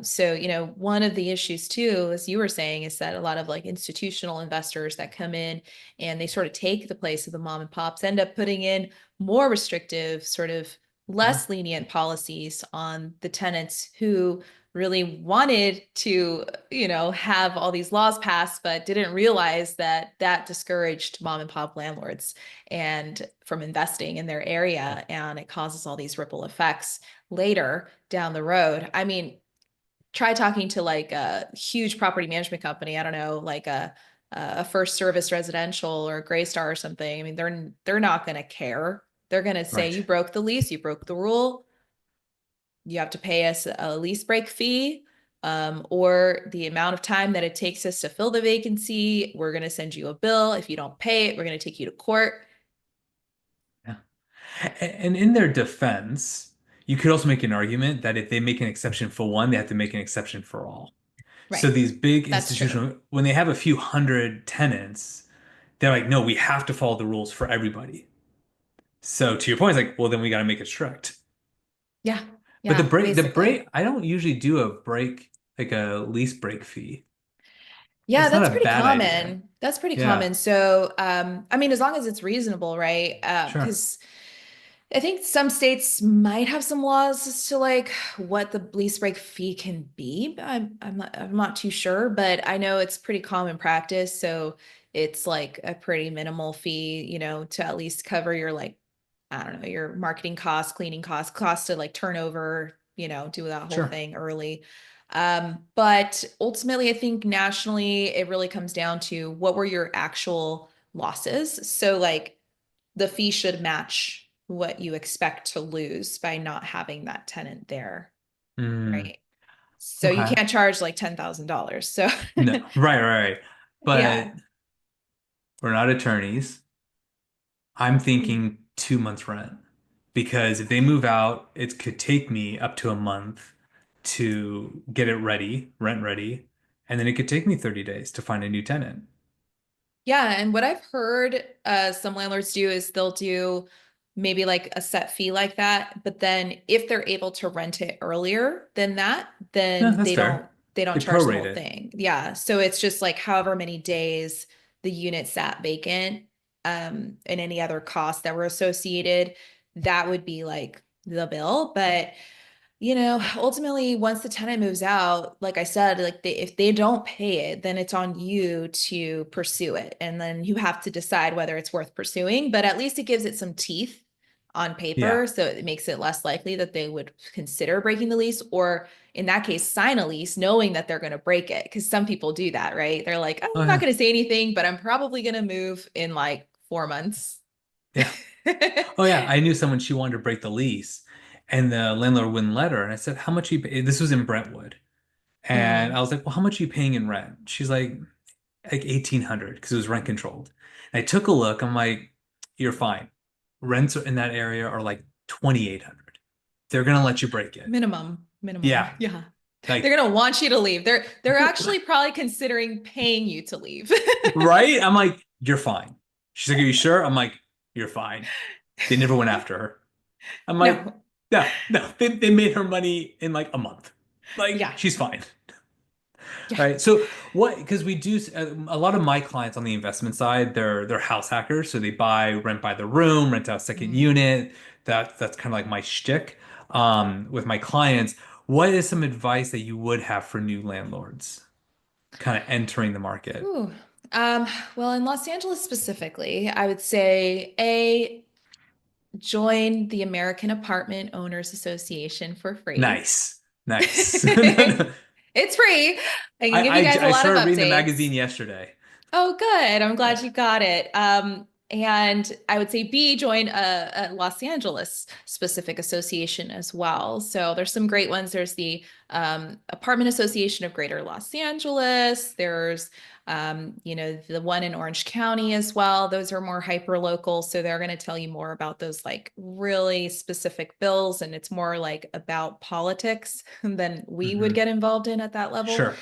So one of the issues too, as you were saying, is that a lot of like institutional investors that come in and they sort of take the place of the mom and pops end up putting in more restrictive, sort of Yeah. less lenient policies on the tenants who really wanted to, have all these laws passed, but didn't realize that that discouraged mom and pop landlords and from investing in their area. And it causes all these ripple effects later down the road. I mean, try talking to like a huge property management company. I don't know, like a First Service Residential or Graystar or something. I mean, they're not going to care. They're going to say Right. you broke the lease, you broke the rule, you have to pay us a lease break fee, or the amount of time that it takes us to fill the vacancy. We're going to send you a bill. If you don't pay it, we're going to take you to court. Yeah. And in their defense, you could also make an argument that if they make an exception for one, they have to make an exception for all. So Right. these big That's true. institutional, when they have a few hundred tenants, they're like, no, we have to follow the rules for everybody. So to your point, it's like, well, then we got to make it strict. Yeah. But Yeah. the Basically. break, I don't usually do a break, like a lease break fee. Yeah, It's not that's a pretty bad idea. common. That's pretty Yeah, common. So, I mean, as long as it's reasonable, right? sure, Because I think some states might have some laws as to like what the lease break fee can be. I'm not too sure, but I know it's pretty common practice. So it's like a pretty minimal fee, to at least cover your like, I don't know, your marketing costs, cleaning costs, cost to like turnover, do that whole sure. thing early. But ultimately, I think nationally, it really comes down to what were your actual losses. So, like, the fee should match what you expect to lose by not having that tenant there, Mm, right? So you okay. can't charge like $10,000. So No, right. But yeah. we're not attorneys. I'm thinking 2 months rent because if they move out, it could take me up to a month to get it ready, rent ready, and then it could take me 30 days to find a new tenant. Yeah, and what I've heard some landlords do is they'll do maybe like a set fee like that, but then if they're able to rent it earlier than that, Yeah, then that's fair. they They don't charge the prorate whole it. thing. Yeah, so it's just like however many days the unit sat vacant, and any other costs that were associated, that would be like the bill. But ultimately, once the tenant moves out, like I said, like if they don't pay it, then it's on you to pursue it. And then you have to decide whether it's worth pursuing, but at least it gives it some teeth on Yeah. paper. So it makes it less likely that they would consider breaking the lease, or in that case, sign a lease knowing that they're going to break it. Because some people do that, right? They're like, oh, Oh I'm not yeah. going to say anything, but I'm probably going to move in like 4 months. Yeah. Oh yeah. I knew someone she wanted to break the lease and the landlord wouldn't let her. And I said, how much you pay? This was in Brentwood. And Mm, I was like, well, how much are you paying in rent? She's like 1,800 because it was rent controlled. And I took a look. I'm like, you're fine. Rents in that area are like 2,800. They're gonna let you break it. minimum. Yeah. Yeah. They're Like, gonna want you to leave. They're actually probably considering paying you to leave. right? I'm like, you're fine. She's like, are you sure? I'm like, you're fine. They never went after her. I'm like, No. no. They made her money in like a month. Like, Yeah. she's fine. Yeah. Right. So what, because we do a lot of my clients on the investment side, they're house hackers. So they rent by the room, rent out a second Mm. unit. That's kind of like my shtick with my clients. What is some advice that you would have for new landlords kind of entering the market? Ooh. Um, well, in Los Angeles specifically, I would say A, join the American Apartment Owners Association for free. Nice. Nice. It's free. I can give you guys a I lot of started reading the updates. magazine yesterday. Oh, good. I'm glad Yeah. you got it. And I would say B, join a Los Angeles specific association as well. So there's some great ones. There's the Apartment Association of Greater Los Angeles. There's the one in Orange County as well. Those are more hyper local. So they're going to tell you more about those like really specific bills. And it's more like about politics than we would Hmm. get involved in at that level. Sure.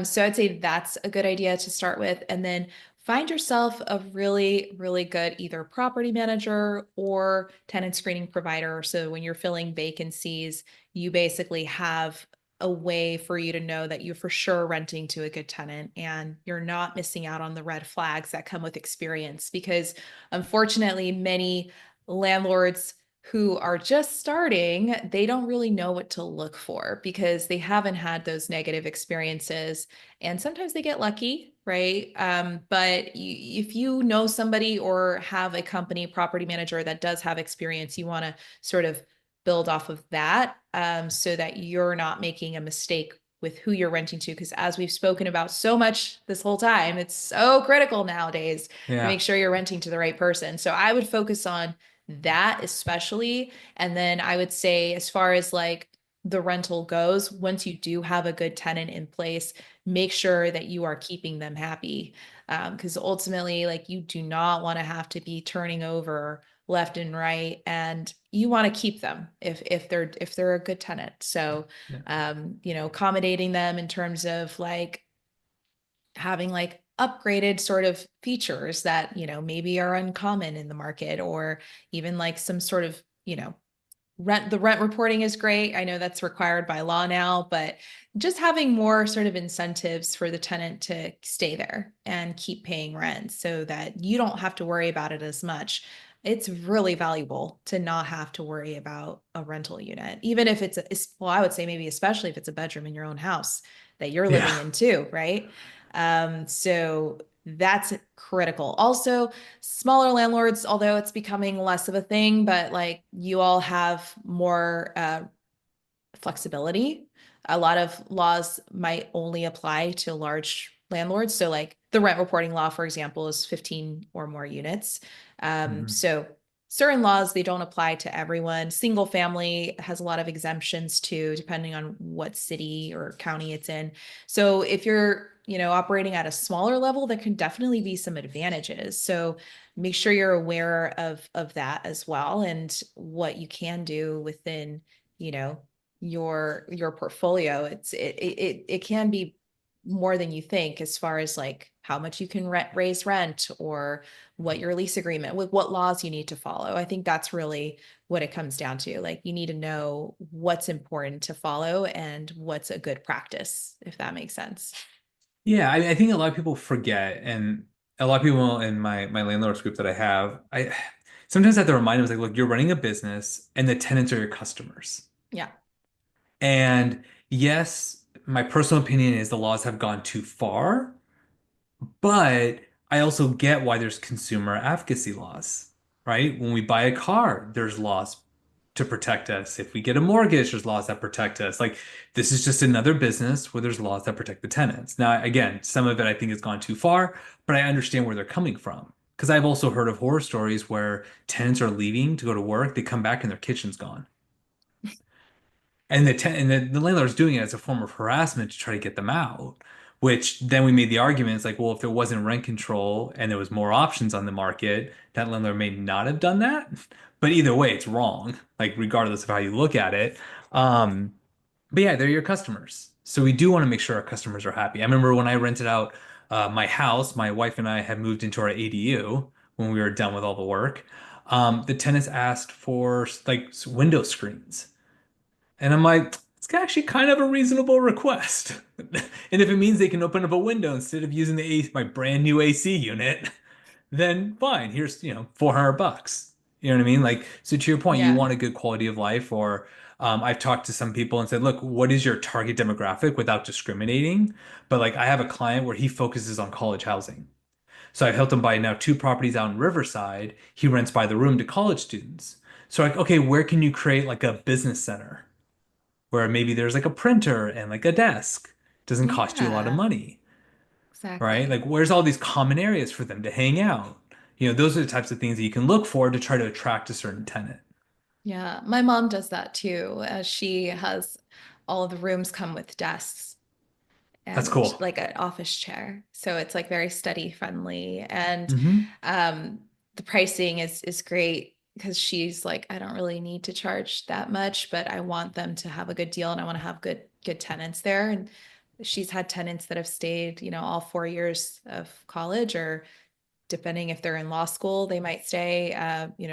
So I'd say that's a good idea to start with. And then find yourself a really, really good either property manager or tenant screening provider. So when you're filling vacancies, you basically have a way for you to know that you're for sure renting to a good tenant and you're not missing out on the red flags that come with experience. Because unfortunately, many landlords who are just starting, they don't really know what to look for because they haven't had those negative experiences. And sometimes they get lucky, right? But if you know somebody or have a company property manager that does have experience, you want to sort of build off of that, so that you're not making a mistake with who you're renting to. Because as we've spoken about so much this whole time, it's so critical nowadays to Yeah. make sure you're renting to the right person. So I would focus on that especially. And then I would say, as far as like the rental goes, once you do have a good tenant in place, make sure that you are keeping them happy. Because ultimately, like you do not want to have to be turning over left and right, and you want to keep them if they're a good tenant. So, Yeah. accommodating them in terms of like having like upgraded sort of features that maybe are uncommon in the market, or even like some sort of rent reporting is great. I know that's required by law now, but just having more sort of incentives for the tenant to stay there and keep paying rent so that you don't have to worry about it as much. It's really valuable to not have to worry about a rental unit, even if well, I would say maybe especially if it's a bedroom in your own house that you're Yeah. living in too, right? So that's critical. Also, smaller landlords, although it's becoming less of a thing, but like you all have more flexibility. A lot of laws might only apply to large landlords. So like the rent reporting law, for example, is 15 or more units. Mhm. So certain laws, they don't apply to everyone. Single family has a lot of exemptions too, depending on what city or county it's in. So if you're, operating at a smaller level, there can definitely be some advantages. So make sure you're aware of that as well, and what you can do within, you know, your portfolio. It can be more than you think, as far as like how much you can raise rent, or what your lease agreement, with what laws you need to follow. I think that's really what it comes down to. Like you need to know what's important to follow and what's a good practice, if that makes sense. Yeah, I think a lot of people forget, and a lot of people in my landlords group that I have, I sometimes have to remind them, like, look, you're running a business, and the tenants are your customers. Yeah. And yes, my personal opinion is the laws have gone too far, but I also get why there's consumer advocacy laws, right? When we buy a car, there's laws to protect us. If we get a mortgage, there's laws that protect us. Like this is just another business where there's laws that protect the tenants. Now, again, some of it I think has gone too far, but I understand where they're coming from. Because I've also heard of horror stories where tenants are leaving to go to work, they come back and their kitchen's gone. And the landlord's doing it as a form of harassment to try to get them out. Which then we made the argument, it's like, well, if there wasn't rent control and there was more options on the market, that landlord may not have done that. But either way, it's wrong, like regardless of how you look at it. Um, but yeah, they're your customers. So we do want to make sure our customers are happy. I remember when I rented out my house, my wife and I had moved into our ADU when we were done with all the work. The tenants asked for like window screens. And I'm like, it's actually kind of a reasonable request. And if it means they can open up a window instead of using my brand new AC unit, then fine. Here's, 400 bucks. You know what I mean? Like, so to your point, you Yeah. want a good quality of life, or I've talked to some people and said, look, what is your target demographic without discriminating? But like, I have a client where he focuses on college housing. So I've helped him buy now two properties out in Riverside. He rents by the room to college students. So like, okay, where can you create like a business center where maybe there's like a printer and like a desk? Doesn't cost you a lot of Yeah, money, right? exactly. Like, where's all these common areas for them to hang out? Those are the types of things that you can look for to try to attract a certain tenant. Yeah, my mom does that too. She has all of the rooms come with desks That's and cool. like an office chair. So it's like very study friendly. And Hmm. um, the pricing is great, because she's like, I don't really need to charge that much, but I want them to have a good deal, and I want to have good tenants there. And she's had tenants that have stayed, all 4 years of college, or depending if they're in law school, they might stay,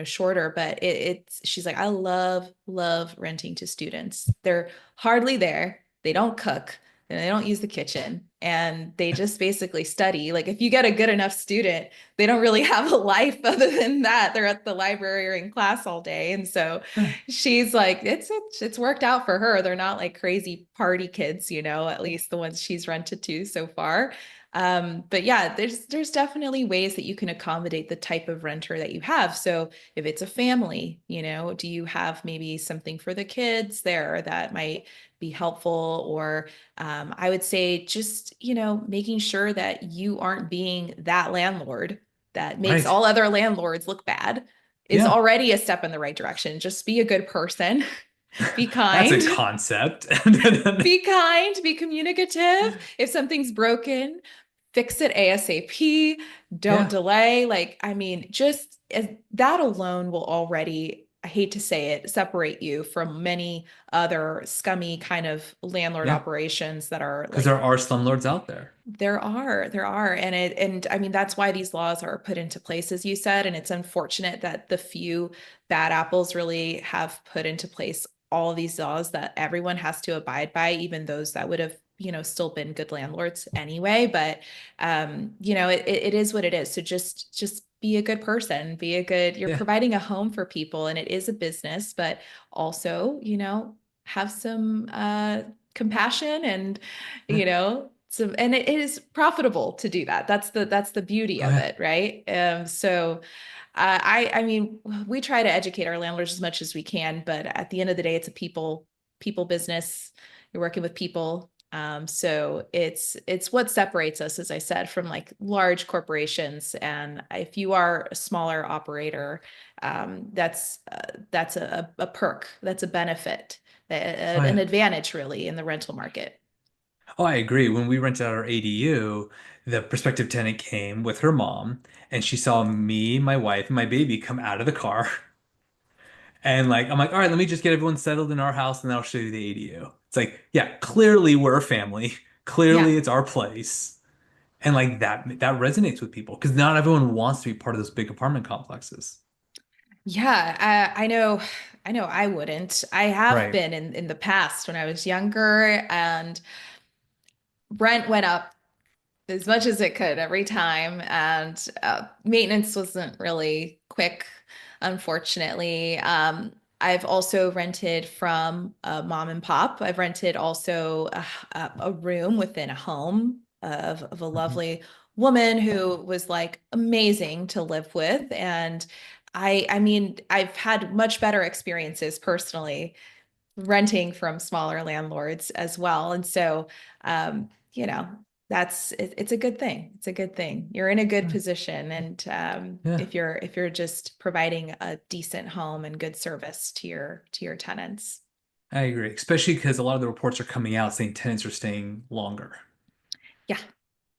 shorter. But it's she's like, I love renting to students. They're hardly there. They don't cook and they don't use the kitchen, and they just basically study. Like if you get a good enough student, they don't really have a life other than that. They're at the library or in class all day. And so Yeah, she's like, it's worked out for her. They're not like crazy party kids, at least the ones she's rented to so far. But yeah, there's definitely ways that you can accommodate the type of renter that you have. So if it's a family, do you have maybe something for the kids there that might be helpful? Or I would say just, making sure that you aren't being that landlord that makes right. all other landlords look bad is Yeah. already a step in the right direction. Just be a good person, be That's a kind. concept. Be kind, be communicative. If something's broken, fix it ASAP. Don't Yeah. delay. Like, I mean, that alone will already, I hate to say it, separate you from many other scummy kind of landlord Yeah. operations that are Because like, there are slumlords out there. there are. And I mean, that's why these laws are put into place, as you said. And it's unfortunate that the few bad apples really have put into place all of these laws that everyone has to abide by, even those that would have, still been good landlords anyway. But it is what it is. So just be a good person, you're Yeah. providing a home for people, and it is a business, but also, have some compassion, and Yeah. so, and it is profitable to do that. That's the beauty Oh of yeah. it, right? So I mean, we try to educate our landlords as much as we can, but at the end of the day, it's a people business. You're working with people. So it's what separates us, as I said, from like large corporations. And if you are a smaller operator, that's a perk, that's a benefit, Oh, an yeah. advantage really in the rental market. Oh, I agree. When we rented out our ADU, the prospective tenant came with her mom, and she saw me, my wife, and my baby come out of the car. And like, I'm like, all right, let me just get everyone settled in our house, and then I'll show you the ADU. It's like, yeah, clearly we're a family. Yeah. Clearly it's our place. And like that resonates with people because not everyone wants to be part of those big apartment complexes. Yeah, I know I wouldn't. I have Right. been in the past when I was younger, and rent went up as much as it could every time, and maintenance wasn't really quick, unfortunately. I've also rented from a mom and pop. I've rented also a room within a home of a Mhm. lovely woman who was like amazing to live with. And I mean, I've had much better experiences personally renting from smaller landlords as well. And so, you know, it's a good thing. It's a good thing. You're in a good Yeah. position, and Yeah, if you're just providing a decent home and good service to your tenants. I agree. Especially because a lot of the reports are coming out saying tenants are staying longer. Yeah,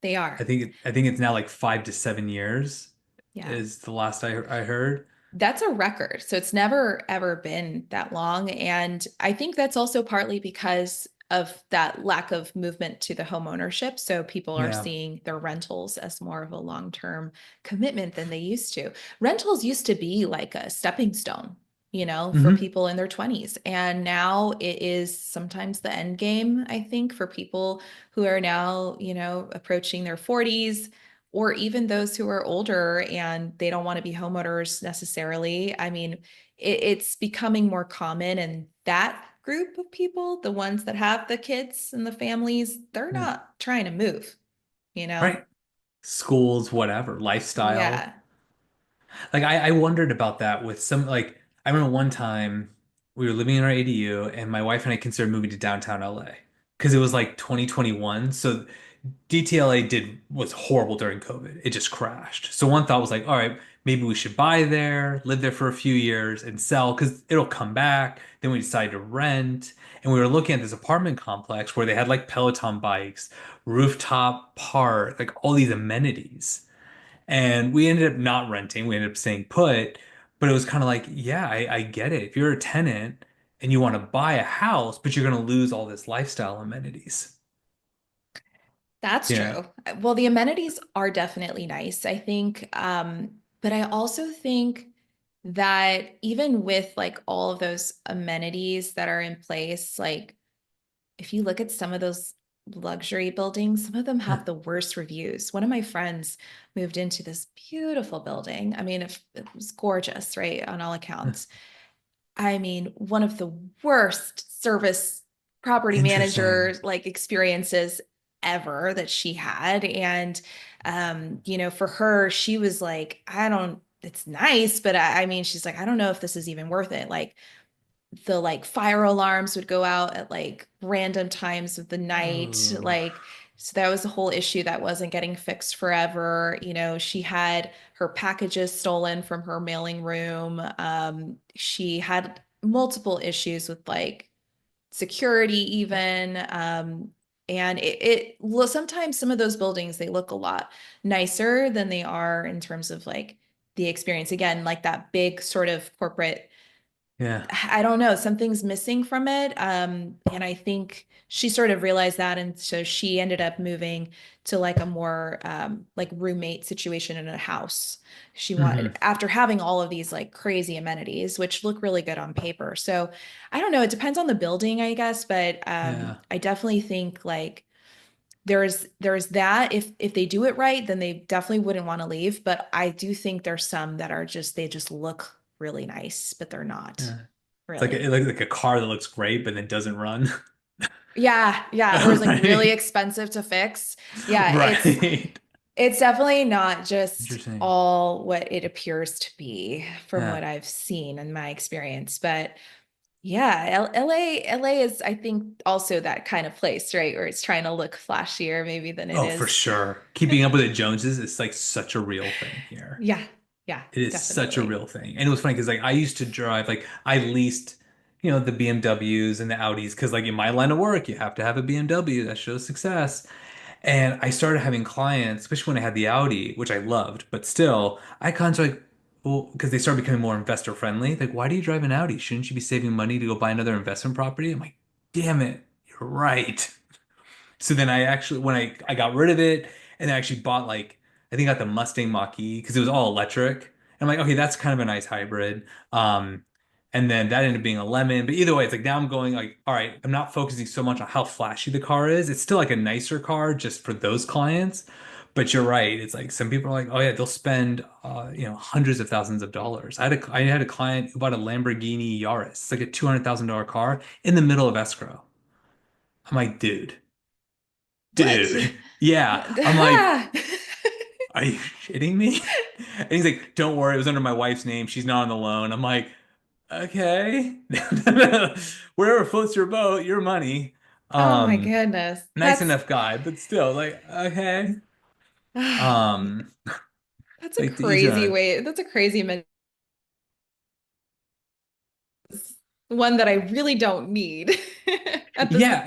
they are. I think it's now like 5 to 7 years Yeah. is the last I heard. That's a record. So it's never ever been that long. And I think that's also partly because of that lack of movement to the home ownership. So people are Yeah. seeing their rentals as more of a long-term commitment than they used to. Rentals used to be like a stepping stone, you know, for Hmm. people in their 20s. And now it is sometimes the end game, I think, for people who are now, you know, approaching their 40s, or even those who are older and they don't want to be homeowners necessarily. I mean, it's becoming more common, and that group of people, the ones that have the kids and the families, they're Yeah. not trying to move, you know? Right. Schools, whatever, lifestyle. Yeah. Like I wondered about that with some like I remember one time we were living in our ADU and my wife and I considered moving to downtown LA because it was like 2021. So DTLA was horrible during COVID. It just crashed. So one thought was like, all right, maybe we should buy there, live there for a few years and sell because it'll come back. Then we decided to rent. And we were looking at this apartment complex where they had like Peloton bikes, rooftop park, like all these amenities. And we ended up not renting. We ended up staying put. But it was kind of like, yeah, I get it. If you're a tenant and you want to buy a house, but you're going to lose all this lifestyle amenities. That's Yeah. true. Well, the amenities are definitely nice, I think. But I also think that even with like all of those amenities that are in place, like if you look at some of those luxury buildings, some of them have the worst reviews. One of my friends moved into this beautiful building. I mean, it was gorgeous, right, on all accounts. I mean, one of the worst service property Interesting. manager like experiences ever that she had. And you know, for her, she was like, I don't, it's nice, but I mean, she's like, I don't know if this is even worth it. Like the like fire alarms would go out at like random times of the night, Oh, like, so that was a whole issue that wasn't getting fixed forever. You know, she had her packages stolen from her mailing room. She had multiple issues with like security even. And well, sometimes some of those buildings, they look a lot nicer than they are in terms of like the experience. Again, like that big sort of corporate, yeah, I don't know, something's missing from it. And I think she sort of realized that. And so she ended up moving to like a more like roommate situation in a house. She hmm, wanted, after having all of these like crazy amenities, which look really good on paper. So I don't know, it depends on the building, I guess, but yeah, I definitely think like there's that if they do it right, then they definitely wouldn't want to leave. But I do think there's some that are just they just look really nice, but they're not yeah. It's like really. like a car that looks great but then doesn't run. Yeah, yeah, or is like really Right. expensive to fix. Yeah, Right. it's definitely not just Interesting. all what it appears to be from Yeah. what I've seen in my experience. But Yeah, LA is, I think, also that kind of place, right? Where it's trying to look flashier maybe than it Oh, for is. sure. Keeping up with the Joneses is like such a real thing here. Yeah, yeah, It is such a definitely. real thing. And it was funny because like I used to drive like I leased, the BMWs and the Audis because like in my line of work, you have to have a BMW that shows success. And I started having clients, especially when I had the Audi, which I loved, but still, I constantly like, well, because they started becoming more investor friendly. Like, why do you drive an Audi? Shouldn't you be saving money to go buy another investment property? I'm like, damn it, you're right. So then I actually, when I got rid of it and I actually bought like, I think I got the Mustang Mach-E because it was all electric. And I'm like, okay, that's kind of a nice hybrid. And then that ended up being a lemon. But either way, it's like now I'm going like, all right, I'm not focusing so much on how flashy the car is. It's still like a nicer car just for those clients. But you're right. It's like some people are like, oh yeah, they'll spend hundreds of thousands of dollars. I had a client who bought a Lamborghini Yaris. It's like a $200,000 car in the middle of escrow. I'm like, What? dude, yeah. I'm like, Ah! are you shitting me? And he's like, don't worry, it was under my wife's name. She's not on the loan. I'm like, okay. Wherever floats your boat, your money. Oh my Um, goodness. nice enough guy, but still, like, okay. Um, That's a like to each crazy own. way. That's a crazy one that I really don't need at the Yeah,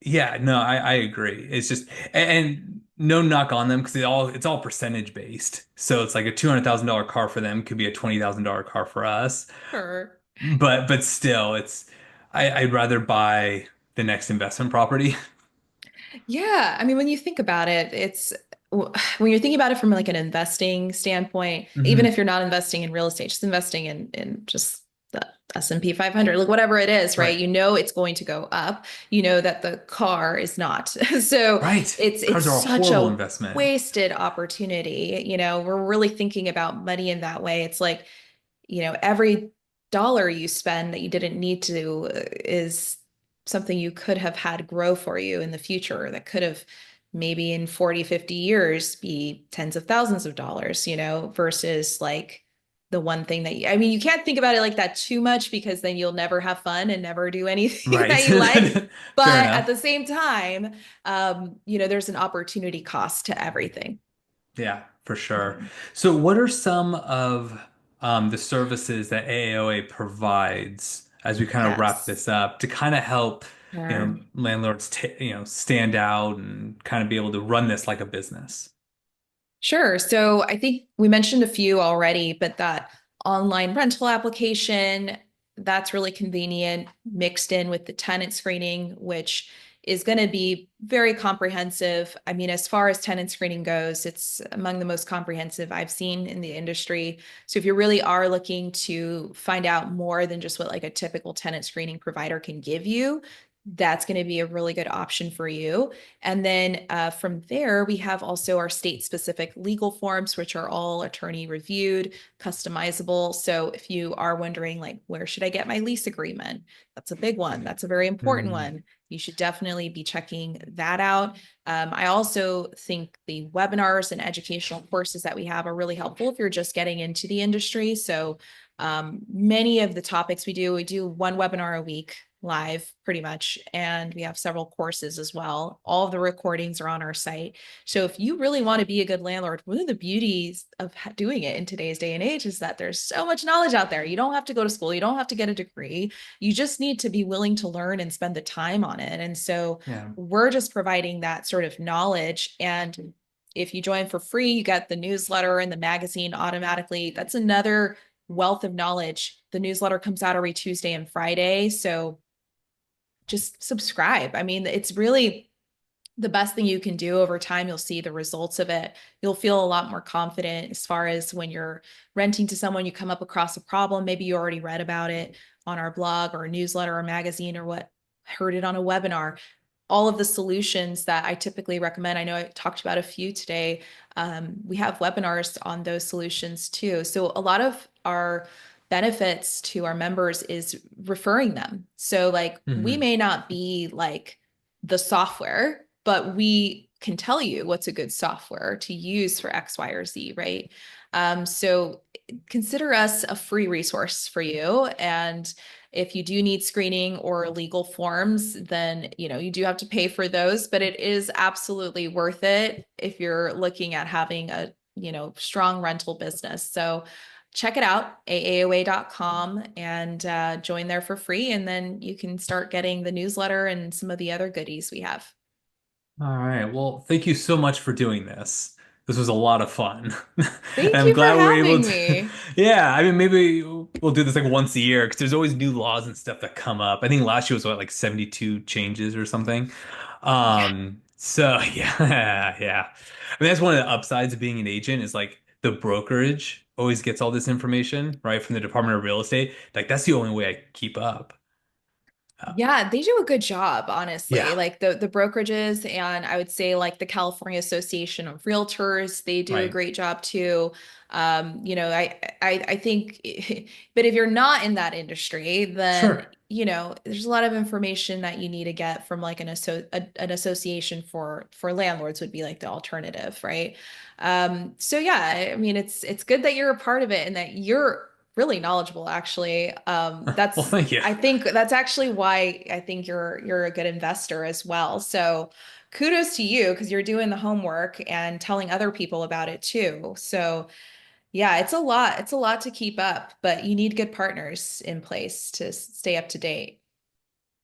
yeah, no, I agree. It's just and no knock on them because it's all percentage based. So it's like a $200,000 car for them could be a $20,000 car for us. sure. But still, I'd rather buy the next investment property. Yeah, I mean, when you think about it, when you're thinking about it from like an investing standpoint, even Hmm. if you're not investing in real estate, just investing in just the S&P 500, like whatever it is, right? Right. You know it's going to go up. You know that the car is not. So Right. it's Cars are a such horrible a investment. wasted opportunity. We're really thinking about money in that way. It's like, every dollar you spend that you didn't need to is something you could have had grow for you in the future that could have maybe in 40, 50 years be tens of thousands of dollars, versus like the one thing that I mean, you can't think about it like that too much because then you'll never have fun and never do anything Right. that you like. Fair But at enough. the same time, there's an opportunity cost to everything. Yeah, for sure. Mhm. So what are some of the services that AAOA provides as we kind of wrap Yes. this up to kind of help, Sure. landlords stand out and kind of be able to run this like a business? Sure. So I think we mentioned a few already, but that online rental application, that's really convenient, mixed in with the tenant screening, which is going to be very comprehensive. I mean, as far as tenant screening goes, it's among the most comprehensive I've seen in the industry. So if you really are looking to find out more than just what like a typical tenant screening provider can give you, that's going to be a really good option for you. And then from there, we have also our state specific legal forms, which are all attorney reviewed, customizable. So if you are wondering, like, where should I get my lease agreement? That's a big one. That's a very important Hmm. one. You should definitely be checking that out. I also think the webinars and educational courses that we have are really helpful if you're just getting into the industry. So many of the topics we do one webinar a week live pretty much, and we have several courses as well. All of the recordings are on our site. So if you really want to be a good landlord, one of the beauties of doing it in today's day and age is that there's so much knowledge out there. You don't have to go to school, you don't have to get a degree. You just need to be willing to learn and spend the time on it. And so Yeah. we're just providing that sort of knowledge. And if you join for free, you get the newsletter and the magazine automatically. That's another wealth of knowledge. The newsletter comes out every Tuesday and Friday. So just subscribe. I mean, it's really the best thing you can do over time. You'll see the results of it. You'll feel a lot more confident as far as when you're renting to someone, you come up across a problem. Maybe you already read about it on our blog or a newsletter or magazine or what heard it on a webinar. All of the solutions that I typically recommend, I know I talked about a few today. We have webinars on those solutions too. So a lot of our benefits to our members is referring them. So like we Hmm. may not be like the software, but we can tell you what's a good software to use for X, Y, or Z, right? So consider us a free resource for you. And if you do need screening or legal forms, then you do have to pay for those, but it is absolutely worth it if you're looking at having a strong rental business. So check it out, AAOA.com, and join there for free. And then you can start getting the newsletter and some of the other goodies we have. All right. Well, thank you so much for doing this. This was a lot of fun. And Thank I'm you for glad we were able having to. me. Yeah, I mean, maybe we'll do this like once a year because there's always new laws and stuff that come up. I think last year was what, like 72 changes or something. Yeah. So yeah, yeah. I mean, that's one of the upsides of being an agent is like the brokerage always gets all this information, right, from the Department of Real Estate. Like that's the only way I keep up. Uh, Yeah, they do a good job, honestly. yeah, Like the brokerages, and I would say like the California Association of Realtors, they do a right. great job too. I think, but if you're not in that industry, then Sure. there's a lot of information that you need to get from like an association for landlords would be like the alternative, right? So yeah, I mean it's good that you're a part of it and that you're really knowledgeable actually. Well, thank you. I think that's actually why I think you're a good investor as well. So kudos to you because you're doing the homework and telling other people about it too. So yeah, it's a lot. It's a lot to keep up, but you need good partners in place to stay up to date.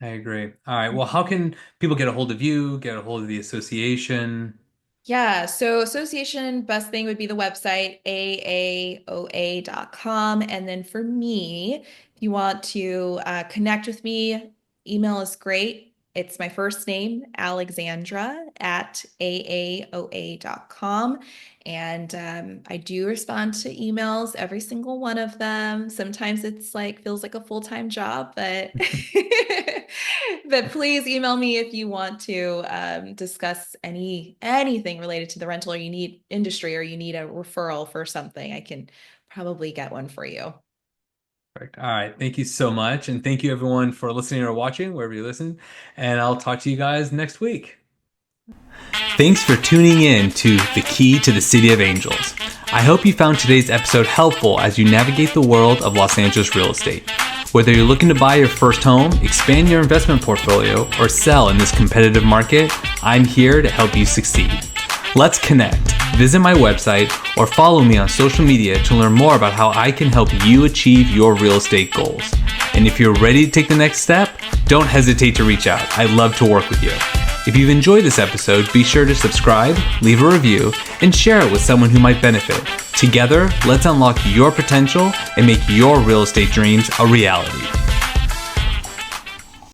I agree. All right. Well, how Mhm. can people get a hold of you, get a hold of the association? Yeah, so association, best thing would be the website, AAOA.com. And then for me, if you want to connect with me, email is great. It's my first name, Alexandra at AAOA.com. And I do respond to emails, every single one of them. Sometimes it's like feels like a full-time job, but but please email me if you want to discuss anything related to the rental or you need industry or you need a referral for something. I can probably get one for you. Perfect. All right. Thank you so much. And thank you everyone for listening or watching, wherever you listen. And I'll talk to you guys next week. Thanks for tuning in to The Key to the City of Angels. I hope you found today's episode helpful as you navigate the world of Los Angeles real estate. Whether you're looking to buy your first home, expand your investment portfolio, or sell in this competitive market, I'm here to help you succeed. Let's connect. Visit my website or follow me on social media to learn more about how I can help you achieve your real estate goals. And if you're ready to take the next step, don't hesitate to reach out. I'd love to work with you. If you've enjoyed this episode, be sure to subscribe, leave a review, and share it with someone who might benefit. Together, let's unlock your potential and make your real estate dreams a reality.